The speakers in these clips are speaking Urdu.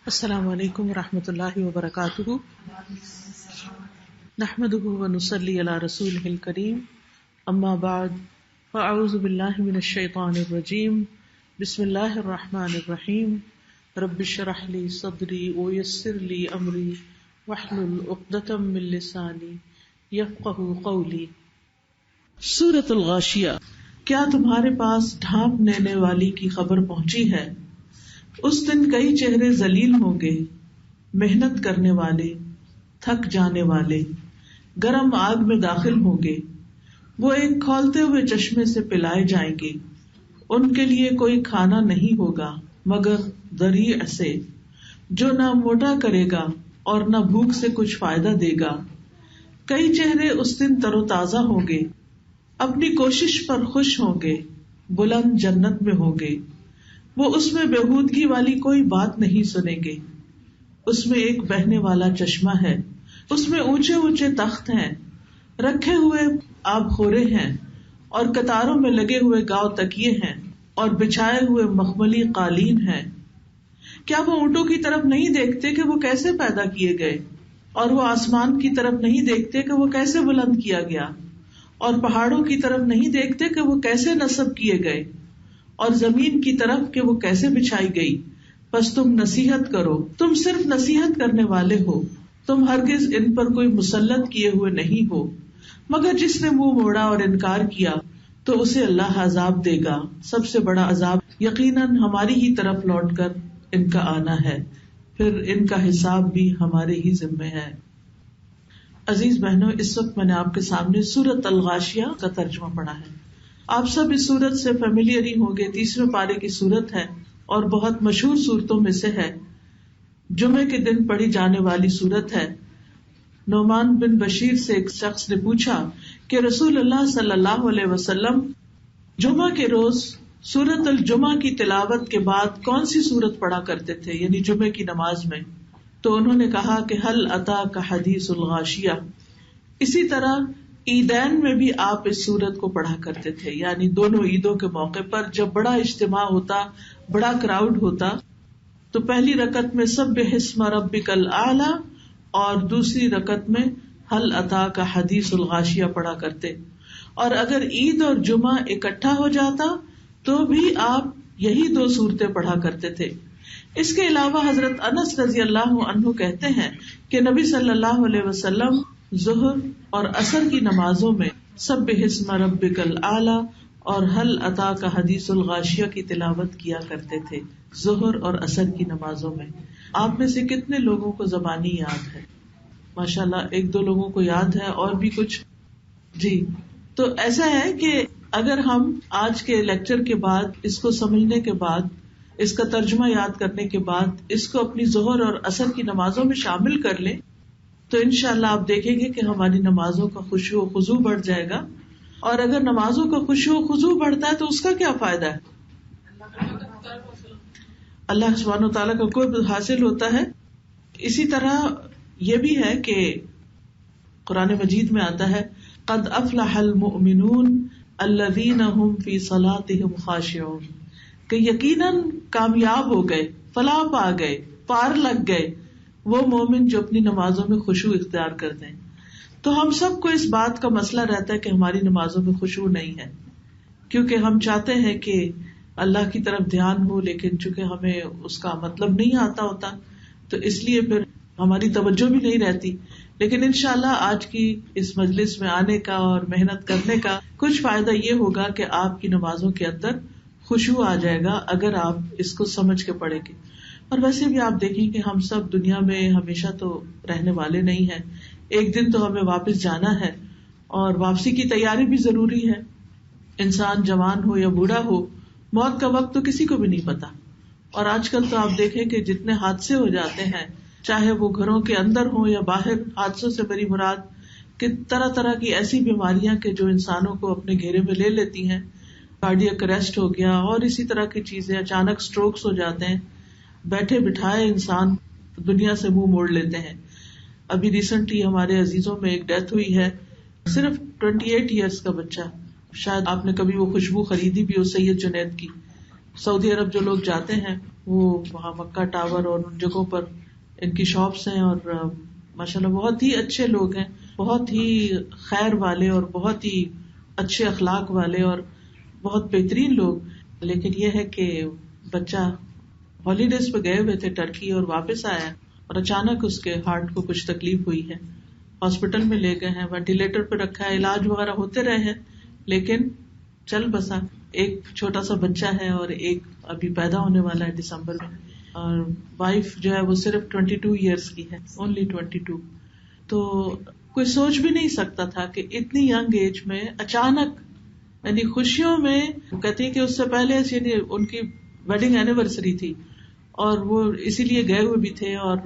السلام علیکم ورحمۃ اللہ وبرکاتہ، نحمده ونصلی علی رسولہ الکریم، اما بعد فاعوذ باللہ من الشیطان الرجیم، بسم اللہ الرحمن الرحیم، رب اشرح لی صدری ویسر لی امری واحلل عقدۃ من لسانی یفقہوا قولی۔ سورۃ الغاشیہ۔ کیا تمہارے پاس ڈھانپ لینے والی کی خبر پہنچی ہے؟ اس دن کئی چہرے ذلیل ہوں گے، محنت کرنے والے، تھک جانے والے، گرم آگ میں داخل ہوں گے۔ وہ ایک کھولتے ہوئے چشمے سے پلائے جائیں گے، ان کے لیے کوئی کھانا نہیں ہوگا مگر ضریع سے، جو نہ موٹا کرے گا اور نہ بھوک سے کچھ فائدہ دے گا۔ کئی چہرے اس دن تر و تازہ ہوں گے، اپنی کوشش پر خوش ہوں گے، بلند جنت میں ہوں گے۔ وہ اس میں بےہودگی والی کوئی بات نہیں سنیں گے۔ اس میں ایک بہنے والا چشمہ ہے، اس میں اونچے اونچے تخت ہیں، رکھے ہوئے آب خورے ہیں، اور قطاروں میں لگے ہوئے گاؤ تکیے ہیں، اور بچھائے ہوئے مخملی قالین ہیں۔ کیا وہ اونٹوں کی طرف نہیں دیکھتے کہ وہ کیسے پیدا کیے گئے، اور وہ آسمان کی طرف نہیں دیکھتے کہ وہ کیسے بلند کیا گیا، اور پہاڑوں کی طرف نہیں دیکھتے کہ وہ کیسے نصب کیے گئے، اور زمین کی طرف کہ وہ کیسے بچھائی گئی؟ پس تم نصیحت کرو، تم صرف نصیحت کرنے والے ہو، تم ہرگز ان پر کوئی مسلط کیے ہوئے نہیں ہو، مگر جس نے منہ موڑا اور انکار کیا تو اسے اللہ عذاب دے گا، سب سے بڑا عذاب۔ یقیناً ہماری ہی طرف لوٹ کر ان کا آنا ہے، پھر ان کا حساب بھی ہمارے ہی ذمے ہے۔ عزیز بہنوں، اس وقت میں نے آپ کے سامنے سورۃ الغاشیہ کا ترجمہ پڑھا ہے۔ آپ سب اس سورت سے فیملیئر ہی ہوں گے، 30ویں پارے کی سورت ہے اور بہت مشہور سورتوں میں سے ہے۔ جمعے کے دن پڑھی جانے والی سورت ہے۔ نعمان بن بشیر سے ایک شخص نے پوچھا کہ رسول اللہ صلی اللہ علیہ وسلم جمعہ کے روز سورت الجمعہ کی تلاوت کے بعد کون سی سورت پڑھا کرتے تھے، یعنی جمعے کی نماز میں؟ تو انہوں نے کہا کہ هل اتاک حدیث الغاشیہ۔ اسی طرح عیدین میں بھی آپ اس سورت کو پڑھا کرتے تھے، یعنی دونوں عیدوں کے موقع پر جب بڑا اجتماع ہوتا، بڑا کراؤڈ ہوتا، تو پہلی رکعت میں سبح اسم ربک الاعلی اور دوسری رکعت میں هل اتاک حدیث الغاشیہ پڑھا کرتے۔ اور اگر عید اور جمعہ اکٹھا ہو جاتا تو بھی آپ یہی دو صورتیں پڑھا کرتے تھے۔ اس کے علاوہ حضرت انس رضی اللہ عنہ کہتے ہیں کہ نبی صلی اللہ علیہ وسلم ظہر اور عصر کی نمازوں میں سبح اسم ربک الاعلی اور هل اتاک حدیث الغاشیہ کی تلاوت کیا کرتے تھے، ظہر اور عصر کی نمازوں میں۔ آپ میں سے کتنے لوگوں کو زبانی یاد ہے؟ ماشاءاللہ، ایک دو لوگوں کو یاد ہے، اور بھی کچھ؟ جی، تو ایسا ہے کہ اگر ہم آج کے لیکچر کے بعد، اس کو سمجھنے کے بعد، اس کا ترجمہ یاد کرنے کے بعد اس کو اپنی ظہر اور عصر کی نمازوں میں شامل کر لیں تو انشاءاللہ آپ دیکھیں گے کہ ہماری نمازوں کا خشوع و خضوع بڑھ جائے گا۔ اور اگر نمازوں کا خشوع و خضوع بڑھتا ہے تو اس کا کیا فائدہ ہے؟ اللہ سبحانہ و تعالیٰ کا قرب حاصل ہوتا ہے۔ اسی طرح یہ بھی ہے کہ قرآن مجید میں آتا ہے قد افلح المؤمنون الذین هم فی صلاتهم خاشعون، کہ یقیناً کامیاب ہو گئے، فلاح پا گئے، پار لگ گئے وہ مومن جو اپنی نمازوں میں خشوع اختیار کرتے ہیں۔ تو ہم سب کو اس بات کا مسئلہ رہتا ہے کہ ہماری نمازوں میں خشوع نہیں ہے، کیونکہ ہم چاہتے ہیں کہ اللہ کی طرف دھیان ہو، لیکن چونکہ ہمیں اس کا مطلب نہیں آتا ہوتا تو اس لیے پھر ہماری توجہ بھی نہیں رہتی۔ لیکن انشاءاللہ آج کی اس مجلس میں آنے کا اور محنت کرنے کا کچھ فائدہ یہ ہوگا کہ آپ کی نمازوں کے اندر خشوع آ جائے گا اگر آپ اس کو سمجھ کے پڑھیں گے۔ اور ویسے بھی آپ دیکھیں کہ ہم سب دنیا میں ہمیشہ تو رہنے والے نہیں ہیں، ایک دن تو ہمیں واپس جانا ہے، اور واپسی کی تیاری بھی ضروری ہے۔ انسان جوان ہو یا بوڑھا ہو، موت کا وقت تو کسی کو بھی نہیں پتا۔ اور آج کل تو آپ دیکھیں کہ جتنے حادثے ہو جاتے ہیں، چاہے وہ گھروں کے اندر ہوں یا باہر، حادثوں سے بڑی مراد کہ طرح طرح کی ایسی بیماریاں کہ جو انسانوں کو اپنے گھیرے میں لے لیتی ہیں، کارڈیاک اریسٹ ہو گیا اور اسی طرح کی چیزیں، اچانک سٹروکس ہو جاتے ہیں، بیٹھے بٹھائے انسان دنیا سے منہ موڑ لیتے ہیں۔ ابھی ریسنٹلی ہمارے عزیزوں میں ایک ڈیتھ ہوئی ہے، صرف 28 ایئرس کا بچہ، شاید آپ نے کبھی وہ خوشبو خریدی بھی ہو، سید جنید کی۔ سعودی عرب جو لوگ جاتے ہیں وہ وہاں مکہ ٹاور اور ان جگہوں پر ان کی شاپس ہیں، اور ماشاءاللہ بہت ہی اچھے لوگ ہیں، بہت ہی خیر والے اور بہت ہی اچھے اخلاق والے اور بہت بہترین لوگ. لیکن یہ ہے کہ بچہ ہالیڈیز پہ گئے ہوئے تھے ٹرکی اور واپس آیا اور اچانک اس کے ہارٹ کو کچھ تکلیف ہوئی ہے. ہاسپٹل میں لے گئے ہیں، وینٹیلیٹر پہ رکھا ہے، علاج وغیرہ ہوتے رہے ہیں، لیکن چل بسا. ایک چھوٹا سا بچہ ہے اور ایک ابھی پیدا ہونے والا ہے دسمبر میں، اور وائف جو ہے وہ صرف 22 ایئرس کی ہے، اونلی 22. تو کوئی سوچ بھی نہیں سکتا تھا کہ اتنی ینگ ایج میں اچانک، یعنی خوشیوں میں کہتے ہیں کہ اس سے پہلے یعنی ان کی ویڈنگ اینیورسری تھی اور وہ اسی لیے گئے ہوئے بھی تھے اور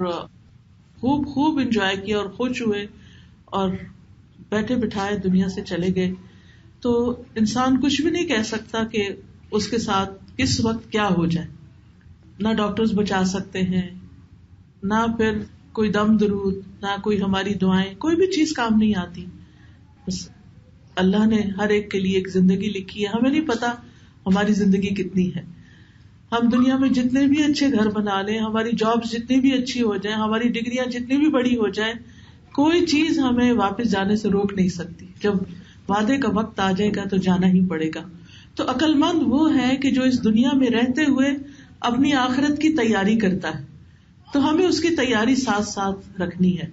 خوب انجوائے کیا اور خوش ہوئے اور بیٹھے بٹھائے دنیا سے چلے گئے. تو انسان کچھ بھی نہیں کہہ سکتا کہ اس کے ساتھ کس وقت کیا ہو جائے. نہ ڈاکٹرز بچا سکتے ہیں، نہ پھر کوئی دم درود، نہ کوئی ہماری دعائیں، کوئی بھی چیز کام نہیں آتی. بس اللہ نے ہر ایک کے لیے ایک زندگی لکھی ہے. ہمیں نہیں پتا ہماری زندگی کتنی ہے. ہم دنیا میں جتنے بھی اچھے گھر بنا لیں، ہماری جاب جتنی بھی اچھی ہو جائیں، ہماری ڈگریاں جتنی بھی بڑی ہو جائیں، کوئی چیز ہمیں واپس جانے سے روک نہیں سکتی. جب وعدے کا وقت آ جائے گا تو جانا ہی پڑے گا. تو عقل مند وہ ہے کہ جو اس دنیا میں رہتے ہوئے اپنی آخرت کی تیاری کرتا ہے. تو ہمیں اس کی تیاری ساتھ ساتھ رکھنی ہے.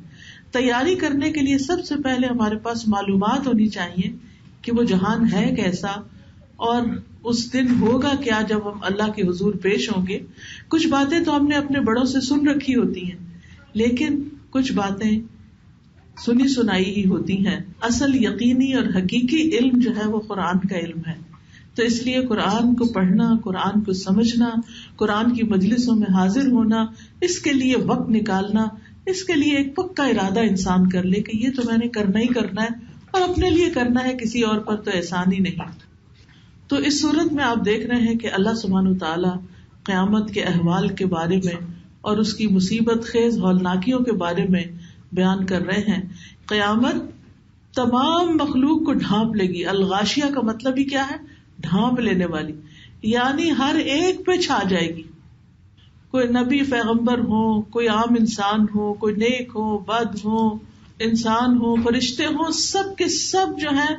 تیاری کرنے کے لیے سب سے پہلے ہمارے پاس معلومات ہونی چاہیے کہ وہ جہان ہے کیسا اور اس دن ہوگا کیا جب ہم اللہ کے حضور پیش ہوں گے. کچھ باتیں تو ہم نے اپنے بڑوں سے سن رکھی ہوتی ہیں، لیکن کچھ باتیں سنی سنائی ہی ہوتی ہیں. اصل یقینی اور حقیقی علم جو ہے وہ قرآن کا علم ہے. تو اس لیے قرآن کو پڑھنا، قرآن کو سمجھنا، قرآن کی مجلسوں میں حاضر ہونا، اس کے لیے وقت نکالنا، اس کے لیے ایک پکا ارادہ انسان کر لے کہ یہ تو میں نے کرنا ہی کرنا ہے اور اپنے لیے کرنا ہے، کسی اور پر تو احسان ہی نہیں. تو اس صورت میں آپ دیکھ رہے ہیں کہ اللہ سبحانہ وتعالیٰ قیامت کے احوال کے بارے میں اور اس کی مصیبت خیز ہولناکیوں کے بارے میں بیان کر رہے ہیں. قیامت تمام مخلوق کو ڈھانپ لے گی. الغاشیہ کا مطلب ہی کیا ہے؟ ڈھانپ لینے والی، یعنی ہر ایک پہ چھا جائے گی. کوئی نبی پیغمبر ہو، کوئی عام انسان ہو، کوئی نیک ہو، بد ہو، انسان ہو، فرشتے ہو، سب کے سب جو ہیں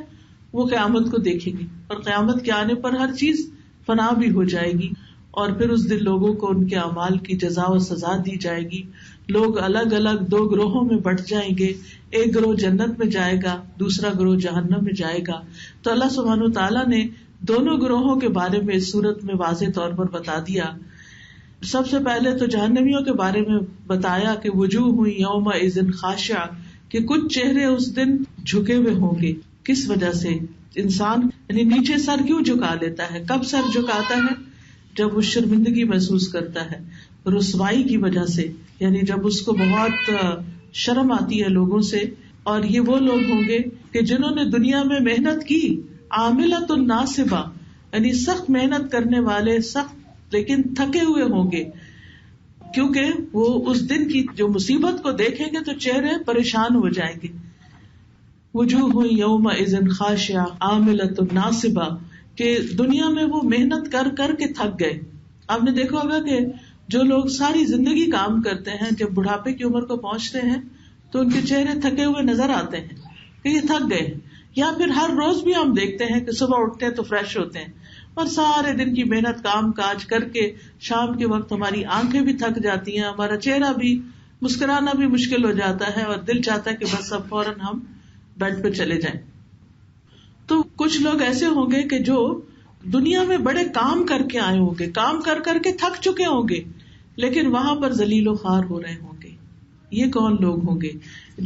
وہ قیامت کو دیکھیں گے. اور قیامت کے آنے پر ہر چیز فنا بھی ہو جائے گی، اور پھر اس دن لوگوں کو ان کے اعمال کی جزا و سزا دی جائے گی. لوگ الگ الگ 2 گروہوں میں بٹ جائیں گے. ایک گروہ جنت میں جائے گا، دوسرا گروہ جہنم میں جائے گا. تو اللہ سبحانہ وتعالیٰ نے دونوں گروہوں کے بارے میں اس صورت میں واضح طور پر بتا دیا. سب سے پہلے تو جہنمیوں کے بارے میں بتایا کہ وجوہ یومئذ خاشعہ، کہ کچھ چہرے اس دن جھکے ہوئے ہوں گے. کس وجہ سے؟ انسان یعنی نیچے سر کیوں جھکا لیتا ہے؟ کب سر جھکاتا ہے؟ جب وہ شرمندگی محسوس کرتا ہے، رسوائی کی وجہ سے، یعنی جب اس کو بہت شرم آتی ہے لوگوں سے. اور یہ وہ لوگ ہوں گے کہ جنہوں نے دنیا میں محنت کی، عاملۃ ناصبہ، یعنی سخت محنت کرنے والے، سخت لیکن تھکے ہوئے ہوں گے، کیونکہ وہ اس دن کی جو مصیبت کو دیکھیں گے تو چہرے پریشان ہو جائیں گے. وجوہ یومئذ خاشعہ عاملۃ ناصبہ، کہ دنیا میں وہ محنت کر کر کے تھک گئے. آپ نے دیکھا ہوگا کہ جو لوگ ساری زندگی کام کرتے ہیں، جب بڑھاپے کی عمر کو پہنچتے ہیں تو ان کے چہرے تھکے ہوئے نظر آتے ہیں کہ یہ تھک گئے. یا پھر ہر روز بھی ہم دیکھتے ہیں کہ صبح اٹھتے ہیں تو فریش ہوتے ہیں، اور سارے دن کی محنت کام کاج کر کے شام کے وقت ہماری آنکھیں بھی تھک جاتی ہیں، ہمارا چہرہ بھی، مسکرانا بھی مشکل ہو جاتا ہے، اور دل چاہتا ہے کہ بس اب فوراً ہم بیڈ پہ چلے جائیں. تو کچھ لوگ ایسے ہوں گے کہ جو دنیا میں بڑے کام کر کے آئے ہوں گے، کام کر کر کے تھک چکے ہوں گے، لیکن وہاں پر ذلیل و خوار ہو رہے ہوں گے. یہ کون لوگ ہوں گے؟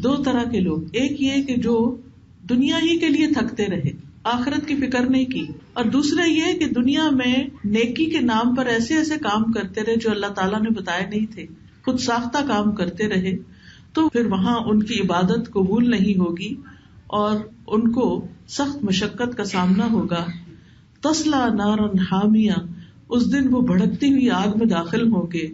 2 طرح کے لوگ. ایک یہ کہ جو دنیا ہی کے لیے تھکتے رہے، آخرت کی فکر نہیں کی، اور دوسرا یہ کہ دنیا میں نیکی کے نام پر ایسے ایسے کام کرتے رہے جو اللہ تعالیٰ نے بتائے نہیں تھے، خود ساختہ کام کرتے رہے. تو پھر وہاں ان کی عبادت قبول نہیں ہوگی اور ان کو سخت مشقت کا سامنا ہوگا. تسلا نارن حامیہ، اس دن وہ بھڑکتی ہوئی آگ میں داخل ہوں گے.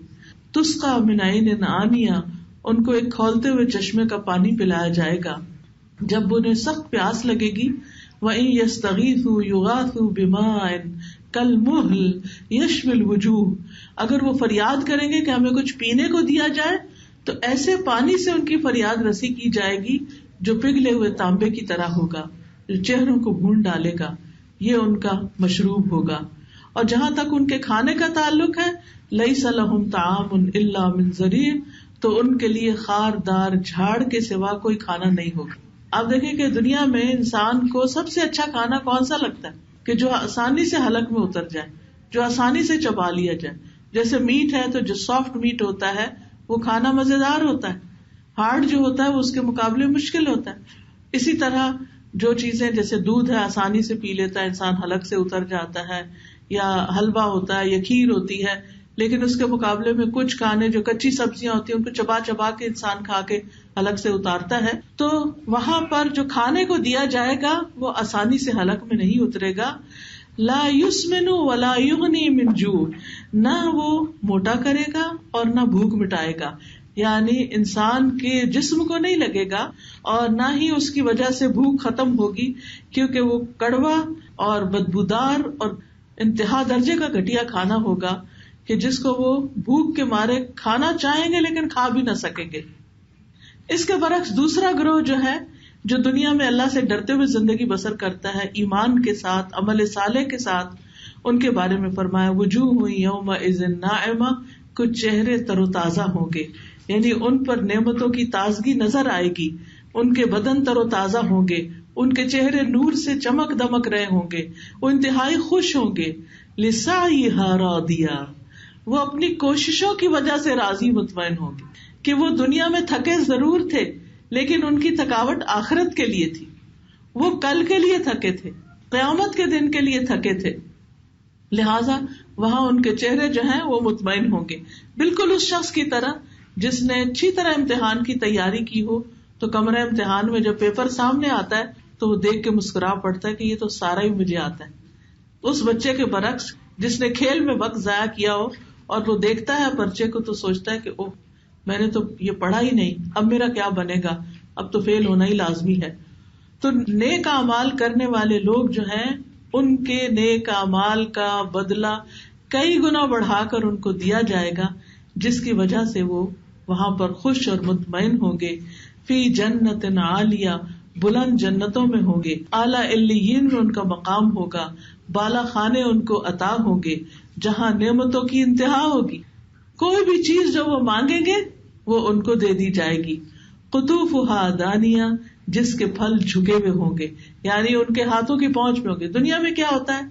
تسقا من عین آنیہ، ان کو ایک کھولتے ہوئے چشمے کا پانی پلایا جائے گا. جب انہیں سخت پیاس لگے گی، وَإِن يَسْتَغِيثُوا يُغَاثُوا بِمَاءٍ، کالمہل یشوی الوجوہ، اگر وہ فریاد کریں گے کہ ہمیں کچھ پینے کو دیا جائے تو ایسے پانی سے ان کی فریاد رسی کی جائے گی جو پگھلے ہوئے تانبے کی طرح ہوگا، جو چہروں کو بھون ڈالے گا، یہ ان کا مشروب ہوگا. اور جہاں تک ان کے کھانے کا تعلق ہے، لیس لہم طعام الا من ضریع، تو ان کے لیے خاردار جھاڑ کے سوا کوئی کھانا نہیں ہوگا. آپ دیکھیں کہ دنیا میں انسان کو سب سے اچھا کھانا کون سا لگتا ہے کہ جو آسانی سے حلق میں اتر جائے، جو آسانی سے چبا لیا جائے. جیسے میٹ ہے تو جو سافٹ میٹ ہوتا ہے وہ کھانا مزیدار ہوتا ہے، ہارڈ جو ہوتا ہے وہ اس کے مقابلے مشکل ہوتا ہے. اسی طرح جو چیزیں جیسے دودھ ہے آسانی سے پی لیتا ہے انسان، حلق سے اتر جاتا ہے، یا حلوا ہوتا ہے یا کھیر ہوتی ہے، لیکن اس کے مقابلے میں کچھ کھانے جو کچی سبزیاں ہوتی ہیں ان کو چبا چبا کے انسان کھا کے حلق سے اتارتا ہے. تو وہاں پر جو کھانے کو دیا جائے گا وہ آسانی سے حلق میں نہیں اترے گا. لا یسمن ولا یغنی من جوع، نہ وہ موٹا کرے گا اور نہ بھوک مٹائے گا، یعنی انسان کے جسم کو نہیں لگے گا اور نہ ہی اس کی وجہ سے بھوک ختم ہوگی، کیونکہ وہ کڑوا اور بدبودار اور انتہا درجے کا گھٹیا کھانا ہوگا کہ جس کو وہ بھوک کے مارے کھانا چاہیں گے لیکن کھا بھی نہ سکیں گے. اس کے برعکس دوسرا گروہ جو ہے جو دنیا میں اللہ سے ڈرتے ہوئے زندگی بسر کرتا ہے، ایمان کے ساتھ، عمل صالح کے ساتھ، ان کے بارے میں فرمایا وجوہ یومئذ ناعمہ، کچھ چہرے تر و تازہ ہوں گے، یعنی ان پر نعمتوں کی تازگی نظر آئے گی، ان کے بدن تر و تازہ ہوں گے، ان کے چہرے نور سے چمک دمک رہے ہوں گے، وہ انتہائی خوش ہوں گے. لسعیھا راضیہ، وہ اپنی کوششوں کی وجہ سے راضی مطمئن ہوں گے کہ وہ دنیا میں تھکے ضرور تھے لیکن ان کی تھکاوٹ آخرت کے لیے تھی، وہ کل کے لیے تھکے تھے، قیامت کے دن کے لیے تھکے تھے، لہذا وہاں ان کے چہرے جو ہیں وہ مطمئن ہوں گے. بالکل اس شخص کی طرح جس نے اچھی طرح امتحان کی تیاری کی ہو تو کمرہ امتحان میں جب پیپر سامنے آتا ہے تو وہ دیکھ کے مسکرا پڑتا ہے کہ یہ تو سارا ہی مجھے آتا ہے. اس بچے کے برعکس جس نے کھیل میں وقت ضائع کیا ہو اور وہ دیکھتا ہے پرچے کو تو سوچتا ہے کہ اوہ میں نے تو یہ پڑھا ہی نہیں، اب میرا کیا بنے گا، اب تو فیل ہونا ہی لازمی ہے. تو نیک اعمال کرنے والے لوگ جو ہیں ان کے نیک اعمال کا بدلہ کئی گنا بڑھا کر ان کو دیا جائے گا، جس کی وجہ سے وہ وہاں پر خوش اور مطمئن ہوں گے. فی جنت عالیہ، بلند جنتوں میں ہوں گے. اعلیٰ علیین میں ان کا مقام ہوگا، بالا خانے ان کو عطا ہوں گے جہاں نعمتوں کی انتہا ہوگی. کوئی بھی چیز جو وہ مانگیں گے وہ ان کو دے دی جائے گی. قطوفہا دانیہ، جس کے پھل جھکے ہوئے ہوں گے، یعنی ان کے ہاتھوں کی پہنچ میں ہوں گے. دنیا میں کیا ہوتا ہے،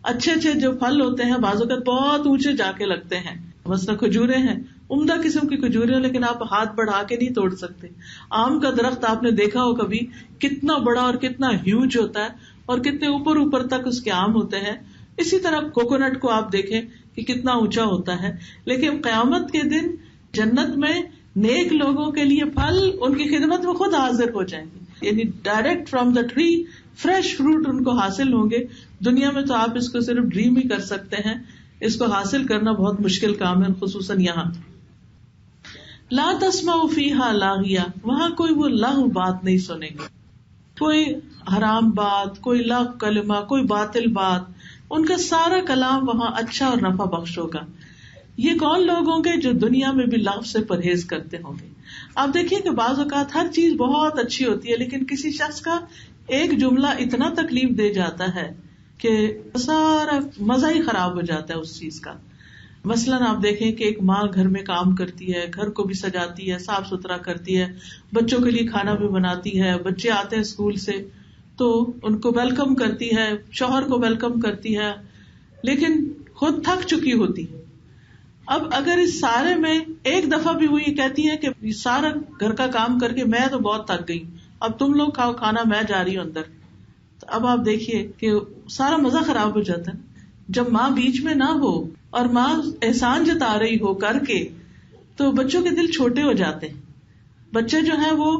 اچھے اچھے جو پھل ہوتے ہیں بعض اوقات بہت اونچے جا کے لگتے ہیں، مثلا کھجورے ہیں، عمدہ قسم کی کھجورے، لیکن آپ ہاتھ بڑھا کے نہیں توڑ سکتے. آم کا درخت آپ نے دیکھا ہو کبھی، کتنا بڑا اور کتنا ہیوج ہوتا ہے اور کتنے اوپر اوپر تک اس کے آم ہوتے ہیں. اسی طرح کوکونٹ کو آپ دیکھیں کہ کتنا اونچا ہوتا ہے. لیکن قیامت کے دن جنت میں نیک لوگوں کے لیے پھل ان کی خدمت میں خود حاضر ہو جائیں گے، یعنی direct from the tree fresh fruit ان کو حاصل ہوں گے. دنیا میں تو آپ اس کو صرف ڈریم ہی کر سکتے ہیں، اس کو حاصل کرنا بہت مشکل کام ہے، خصوصاً یہاں. لا تسمعوا فیہا لاغیہ، وہاں کوئی وہ لغو بات نہیں سنیں گے، کوئی حرام بات، کوئی لغو کلمہ، کوئی باطل بات. ان کا سارا کلام وہاں اچھا اور نفع بخش ہوگا. یہ کون لوگ ہوں گے جو دنیا میں بھی لغو سے پرہیز کرتے ہوں گے. آپ دیکھیے کہ بعض اوقات ہر چیز بہت اچھی ہوتی ہے لیکن کسی شخص کا ایک جملہ اتنا تکلیف دے جاتا ہے کہ سارا مزہ ہی خراب ہو جاتا ہے اس چیز کا. مثلاً آپ دیکھیں کہ ایک ماں گھر میں کام کرتی ہے، گھر کو بھی سجاتی ہے، صاف ستھرا کرتی ہے، بچوں کے لیے کھانا بھی بناتی ہے، بچے آتے ہیں اسکول سے تو ان کو ویلکم کرتی ہے، شوہر کو ویلکم کرتی ہے، لیکن خود تھک چکی ہوتی. اب اگر اس سارے میں ایک دفعہ بھی وہ یہ کہتی ہے کہ سارا گھر کا کام کر کے میں تو بہت تھک گئی، اب تم لوگ کھاؤ کھانا، میں جا رہی ہوں اندر، تو اب آپ دیکھیے کہ سارا مزہ خراب ہو جاتا ہے. جب ماں بیچ میں نہ ہو اور ماں احسان جتا رہی ہو کر کے تو بچوں کے دل چھوٹے ہو جاتے ہیں. بچے جو ہیں وہ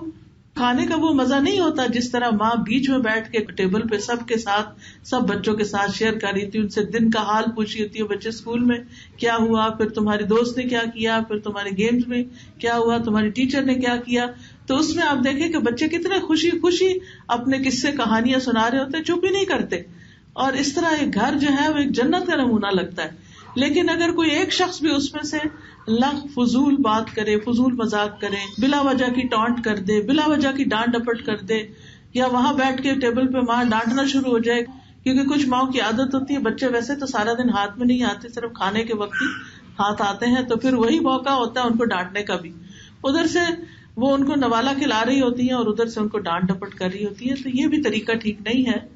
کھانے کا وہ مزہ نہیں ہوتا جس طرح ماں بیچ میں بیٹھ کے ٹیبل پہ سب کے ساتھ، سب بچوں کے ساتھ شیئر کر رہی تھی، ان سے دن کا حال پوچھ رہی ہوتی ہے، بچے اسکول میں کیا ہوا، پھر تمہاری دوست نے کیا کیا، پھر تمہارے گیمز میں کیا ہوا، تمہاری ٹیچر نے کیا کیا. تو اس میں آپ دیکھیں کہ بچے کتنے خوشی خوشی اپنے قصے کہانیاں سنا رہے ہوتے، چپ ہی نہیں کرتے. اور اس طرح ایک گھر جو ہے وہ ایک جنت کا نمونہ لگتا ہے. لیکن اگر کوئی ایک شخص بھی اس میں سے فضول بات کرے, فضول مذاق کرے, بلا وجہ کی ٹانٹ کر دے, بلا وجہ کی ڈانٹ ڈپٹ کر دے, یا وہاں بیٹھ کے ٹیبل پہ ماں ڈانٹنا شروع ہو جائے, کیونکہ کچھ ماؤں کی عادت ہوتی ہے بچے ویسے تو سارا دن ہاتھ میں نہیں آتے, صرف کھانے کے وقت ہی ہاتھ آتے ہیں, تو پھر وہی موقع ہوتا ہے ان کو ڈانٹنے کا بھی. ادھر سے وہ ان کو نوالا کھلا رہی ہوتی ہیں اور ادھر سے ان کو ڈانٹ ڈپٹ کر رہی ہوتی ہے, تو یہ بھی طریقہ ٹھیک نہیں ہے.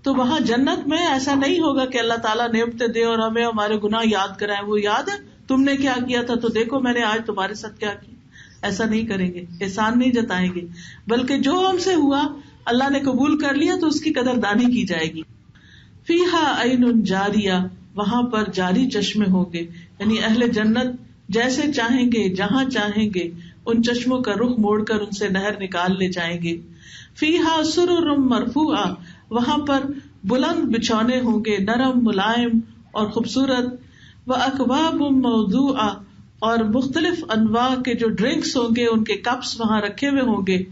تو وہاں جنت میں ایسا نہیں ہوگا کہ اللہ تعالیٰ نعمتیں دے اور ہمیں ہمارے گناہ یاد کرائیں, وہ یاد ہے تم نے کیا کیا تھا تو دیکھو میں نے آج تمہارے ساتھ کیا کیا. ایسا نہیں کریں گے, احسان نہیں جتائیں گے, بلکہ جو ہم سے ہوا اللہ نے قبول کر لیا تو اس کی قدردانی کی جائے گی. فیہا عین جاریہ, وہاں پر جاری چشمے ہوں گے, یعنی اہل جنت جیسے چاہیں گے جہاں چاہیں گے ان چشموں کا رخ موڑ کر ان سے نہر نکال لے جائیں گے. فیہا سرر مرفوعہ, وہاں پر بلند بچھونے ہوں گے, نرم ملائم اور خوبصورت. واکواب موضوعہ, اور مختلف انواع کے جو ڈرنکس ہوں گے ان کے کپس وہاں رکھے ہوئے ہوں گے,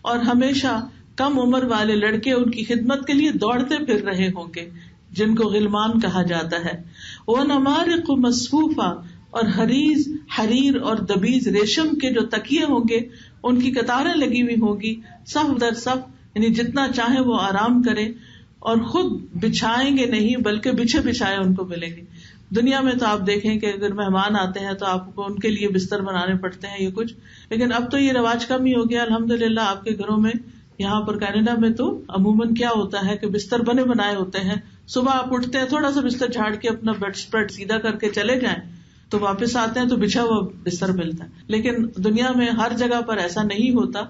اور ہمیشہ کم عمر والے لڑکے ان کی خدمت کے لیے دوڑتے پھر رہے ہوں گے جن کو غلمان کہا جاتا ہے. وَنَمَارِقُ مَصْفُوفَةٌ, اور حریز حریر اور دبیز ریشم کے جو تکیے ہوں گے ان کی قطاریں لگی ہوئی ہوں گی, صف در صف, یعنی جتنا چاہیں وہ آرام کریں, اور خود بچھائیں گے نہیں بلکہ بچھے بچھائے ان کو ملیں گے. دنیا میں تو آپ دیکھیں کہ اگر مہمان آتے ہیں تو آپ کو ان کے لیے بستر بنانے پڑتے ہیں یہ کچھ, لیکن اب تو یہ رواج کم ہی ہو گیا الحمدللہ. آپ کے گھروں میں, یہاں پر کینیڈا میں تو عموماً کیا ہوتا ہے کہ بستر بنے بنائے ہوتے ہیں, صبح آپ اٹھتے ہیں تھوڑا سا بستر جھاڑ کے اپنا بیڈ اسپریڈ سیدھا کر کے چلے جائیں, تو واپس آتے ہیں تو بچھا ہوا بستر ملتا ہے. لیکن دنیا میں ہر جگہ پر ایسا نہیں ہوتا,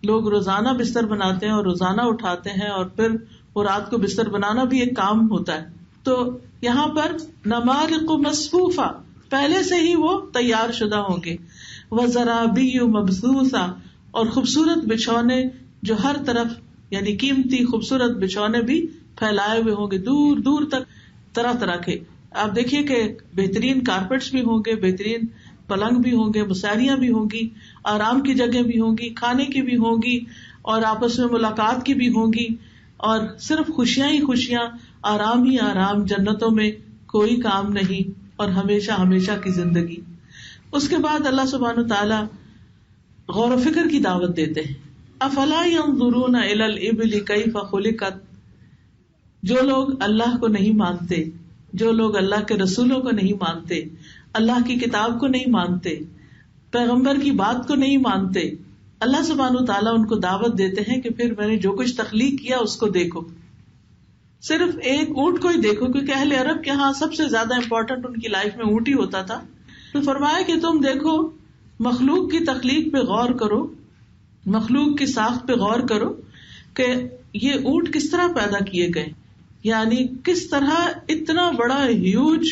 لوگ روزانہ بستر بناتے ہیں اور روزانہ اٹھاتے ہیں, اور پھر وہ رات کو بستر بنانا بھی ایک کام ہوتا ہے. تو یہاں پر نمارق مصفوفہ, پہلے سے ہی وہ تیار شدہ ہوں گے. وزرابی مبثوثہ, اور خوبصورت بچھونے جو ہر طرف, یعنی قیمتی خوبصورت بچھونے بھی پھیلائے ہوئے ہوں گے دور دور تک, طرح طرح کے. آپ دیکھیے کہ بہترین کارپیٹس بھی ہوں گے, بہترین پلنگ بھی ہوں گے, مساریاں بھی ہوں گی, آرام کی جگہ بھی ہوں گی, کھانے کی بھی ہوں گی, اور آپس میں ملاقات کی بھی ہوں گی, اور صرف خوشیاں ہی خوشیاں, آرام ہی آرام, جنتوں میں کوئی کام نہیں, اور ہمیشہ ہمیشہ کی زندگی. اس کے بعد اللہ سبحانہ تعالیٰ غور و فکر کی دعوت دیتے ہیں. افلا ينظرون الى الابل كيف خلقت, جو لوگ اللہ کو نہیں مانتے, جو لوگ اللہ کے رسولوں کو نہیں مانتے, اللہ کی کتاب کو نہیں مانتے, پیغمبر کی بات کو نہیں مانتے, اللہ سبحانہ تعالیٰ ان کو دعوت دیتے ہیں کہ پھر میں نے جو کچھ تخلیق کیا اس کو دیکھو, صرف ایک اونٹ کو ہی دیکھو, کیونکہ اہل عرب کے ہاں سب سے زیادہ امپورٹنٹ ان کی لائف میں اونٹ ہی ہوتا تھا. تو فرمایا کہ تم دیکھو, مخلوق کی تخلیق پہ غور کرو, مخلوق کی ساخت پہ غور کرو کہ یہ اونٹ کس طرح پیدا کیے گئے, یعنی کس طرح اتنا بڑا ہیوج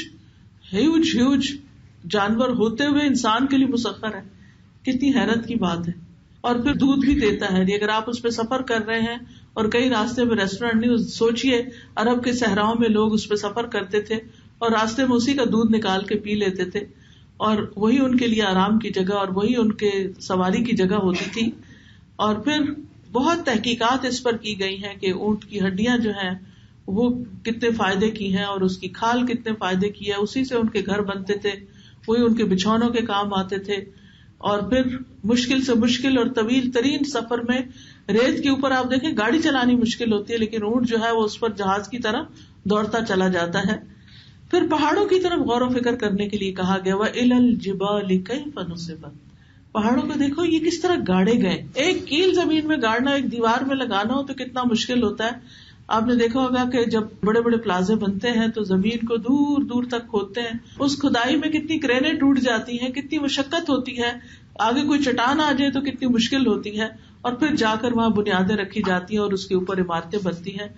جانور ہوتے ہوئے انسان کے لیے مسخر ہے. کتنی حیرت کی بات ہے. اور پھر دودھ بھی دیتا ہے. اگر آپ اس پہ سفر کر رہے ہیں اور کئی راستے میں ریسٹورینٹ نہیں, سوچئے عرب کے صحراؤں میں لوگ اس پہ سفر کرتے تھے اور راستے میں اسی کا دودھ نکال کے پی لیتے تھے, اور وہی ان کے لیے آرام کی جگہ اور وہی ان کے سواری کی جگہ ہوتی تھی. اور پھر بہت تحقیقات اس پر کی گئی ہیں کہ اونٹ کی ہڈیاں جو ہیں وہ کتنے فائدے کی ہیں, اور اس کی کھال کتنے فائدے کی ہے, اسی سے ان کے گھر بنتے تھے, وہی ان کے بچھونوں کے کام آتے تھے. اور پھر مشکل سے مشکل اور طویل ترین سفر میں ریت کے اوپر آپ دیکھیں گاڑی چلانی مشکل ہوتی ہے, لیکن اونٹ جو ہے وہ اس پر جہاز کی طرح دوڑتا چلا جاتا ہے. پھر پہاڑوں کی طرف غور و فکر کرنے کے لیے کہا گیا, وَإِلَى الْجِبَالِ كَيْفَ نُصِبَتْ, پہاڑوں کو دیکھو یہ کس طرح گاڑے گئے. ایک کیل زمین میں گاڑنا, ایک دیوار میں لگانا ہو تو کتنا مشکل ہوتا ہے. آپ نے دیکھا ہوگا کہ جب بڑے بڑے پلازے بنتے ہیں تو زمین کو دور دور تک کھودتے ہیں, اس کھدائی میں کتنی کرینے ٹوٹ جاتی ہیں, کتنی مشقت ہوتی ہے, آگے کوئی چٹان آ جائے تو کتنی مشکل ہوتی ہے, اور پھر جا کر وہاں بنیادیں رکھی جاتی ہیں اور اس کے اوپر عمارتیں بنتی ہیں.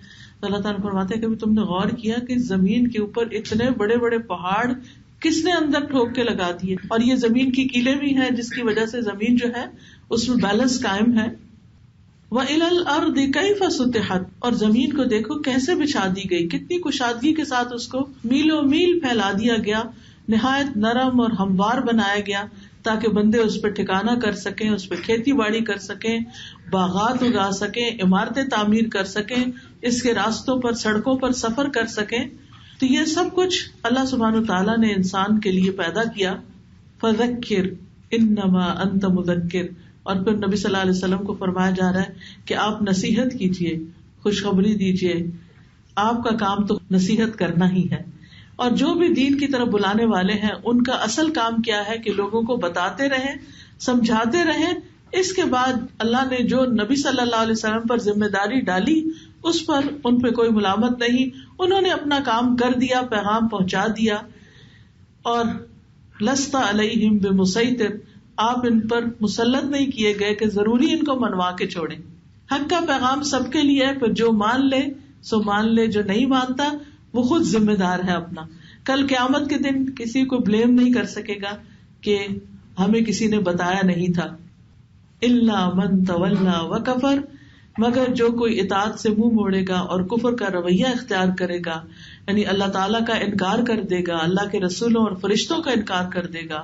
اللہ تعالیٰ فرماتے ہیں کہ تم نے غور کیا کہ زمین کے اوپر اتنے بڑے بڑے پہاڑ کس نے اندر ٹھوک کے لگا دیے, اور یہ زمین کی کیلیں بھی ہیں جس کی وجہ سے زمین جو ہے اس میں بیلنس قائم ہے. وَإِلَى الْأَرْضِ كَيْفَ سُطِحَتْ, اور زمین کو دیکھو کیسے بچھا دی گئی, کتنی کشادگی کے ساتھ اس کو میلوں میل پھیلا دیا گیا, نہایت نرم اور ہموار بنایا گیا تاکہ بندے اس پہ ٹھکانہ کر سکیں، اس پہ کھیتی باڑی کر سکیں، باغات اگا سکیں، عمارتیں تعمیر کر سکیں، اس کے راستوں پر سڑکوں پر سفر کر سکیں. تو یہ سب کچھ اللہ سبحانہ وتعالیٰ نے انسان کے لیے پیدا کیا. فذکر انما انت مذکر. اور پھر نبی صلی اللہ علیہ وسلم کو فرمایا جا رہا ہے کہ آپ نصیحت کیجیے، خوشخبری دیجیے، آپ کا کام تو نصیحت کرنا ہی ہے. اور جو بھی دین کی طرف بلانے والے ہیں ان کا اصل کام کیا ہے کہ لوگوں کو بتاتے رہیں، سمجھاتے رہیں. اس کے بعد اللہ نے جو نبی صلی اللہ علیہ وسلم پر ذمہ داری ڈالی اس پر ان پہ کوئی ملامت نہیں، انہوں نے اپنا کام کر دیا، پیغام پہنچا دیا. اور لست علیہم بمسیطر، آپ ان پر مسلط نہیں کیے گئے کہ ضروری ان کو منوا کے چھوڑیں. حق کا پیغام سب کے لیے ہے، پھر جو مان لے سو مان لے، جو نہیں مانتا وہ خود ذمہ دار ہے اپنا. کل قیامت کے دن کسی کو بلیم نہیں کر سکے گا کہ ہمیں کسی نے بتایا نہیں تھا. الا من تولا وکفر، مگر جو کوئی اطاعت سے منہ موڑے گا اور کفر کا رویہ اختیار کرے گا، یعنی اللہ تعالیٰ کا انکار کر دے گا، اللہ کے رسولوں اور فرشتوں کا انکار کر دے گا.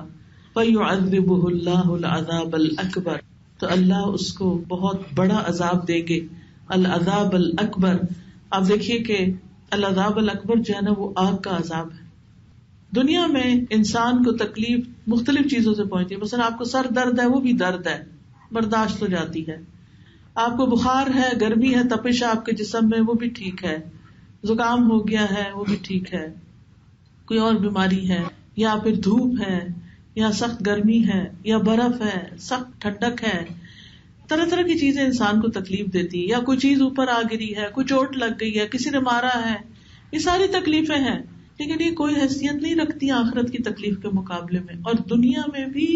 فَيُعَذِّبُهُ اللَّهُ الْعَذَابَ الْأَكْبَرَ، تو اللہ اس کو بہت بڑا عذاب دے گے. العذاب الاکبر، آپ دیکھیے کہ العذاب الاکبر جو ہے نا وہ آگ کا عذاب ہے. دنیا میں انسان کو تکلیف مختلف چیزوں سے پہنچتی ہے. مثلا آپ کو سر درد ہے، وہ بھی درد ہے، برداشت ہو جاتی ہے. آپ کو بخار ہے، گرمی ہے، تپش ہے آپ کے جسم میں، وہ بھی ٹھیک ہے. زکام ہو گیا ہے، وہ بھی ٹھیک ہے. کوئی اور بیماری ہے، یا پھر دھوپ ہے، یا سخت گرمی ہے، یا برف ہے، سخت ٹھنڈک ہے. طرح طرح کی چیزیں انسان کو تکلیف دیتی ہیں، یا کوئی چیز اوپر آ گری ہے، کوئی چوٹ لگ گئی ہے، کسی نے مارا ہے. یہ ساری تکلیفیں ہیں، لیکن یہ کوئی حیثیت نہیں رکھتی آخرت کی تکلیف کے مقابلے میں. اور دنیا میں بھی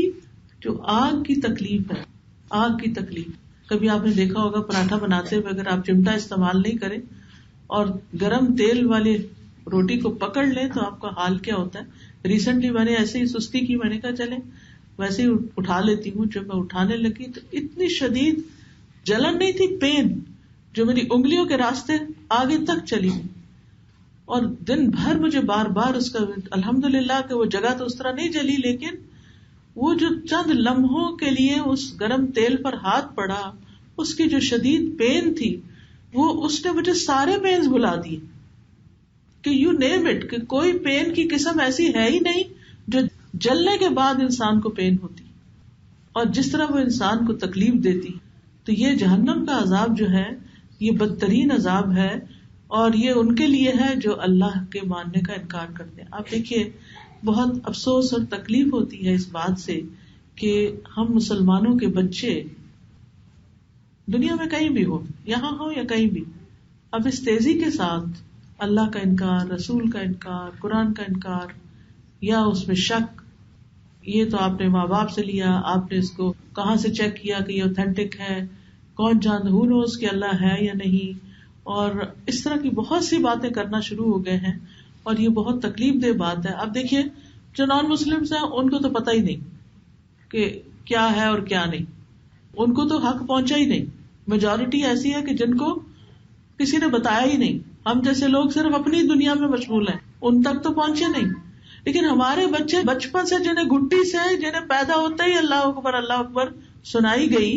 جو آگ کی تکلیف ہے، آگ کی تکلیف، کبھی آپ نے دیکھا ہوگا پراٹھا بناتے ہوئے اگر آپ چمٹا استعمال نہیں کریں اور گرم تیل والے روٹی کو پکڑ لیں تو آپ کا حال کیا ہوتا ہے. ریسنٹلی میں نے ایسے ہی سستی کی، میں نے کہا چلے ویسے ہی اٹھا لیتی ہوں. جب میں اٹھانے لگی تو اتنی شدید جلن نہیں تھی، پین جو میری انگلیوں کے راستے آگے تک چلی، اور دن بھر مجھے بار بار اس کا الحمدللہ کہ وہ جگہ تو اس طرح نہیں جلی، لیکن وہ جو چند لمحوں کے لیے اس گرم تیل پر ہاتھ پڑا، اس کی جو شدید پین تھی وہ اس نے مجھے سارے پینز بھلا دیے کہ یو نیم اٹ، کہ کوئی پین کی قسم ایسی ہے ہی نہیں جو جلنے کے بعد انسان کو پین ہوتی. اور جس طرح وہ انسان کو تکلیف دیتی، تو یہ جہنم کا عذاب جو ہے یہ بدترین عذاب ہے، اور یہ ان کے لیے ہے جو اللہ کے ماننے کا انکار کرتے ہیں. آپ دیکھیے بہت افسوس اور تکلیف ہوتی ہے اس بات سے کہ ہم مسلمانوں کے بچے دنیا میں کہیں بھی ہو، یہاں ہو یا کہیں بھی، اب اس تیزی کے ساتھ اللہ کا انکار، رسول کا انکار، قرآن کا انکار، یا اس میں شک. یہ تو آپ نے ماں باپ سے لیا، آپ نے اس کو کہاں سے چیک کیا کہ یہ اوتھینٹک ہے، کون جان ہو نوز کہ اللہ ہے یا نہیں، اور اس طرح کی بہت سی باتیں کرنا شروع ہو گئے ہیں. اور یہ بہت تکلیف دہ بات ہے. اب دیکھیے جو نان مسلمس ہیں ان کو تو پتہ ہی نہیں کہ کیا ہے اور کیا نہیں، ان کو تو حق پہنچا ہی نہیں. میجورٹی ایسی ہے کہ جن کو کسی نے بتایا ہی نہیں. ہم جیسے لوگ صرف اپنی دنیا میں مشغول ہیں، ان تک تو پہنچے نہیں. لیکن ہمارے بچے بچپن سے جنہیں گھٹی سے، جنہیں پیدا ہوتے ہی اللہ اکبر اللہ اکبر سنائی گئی،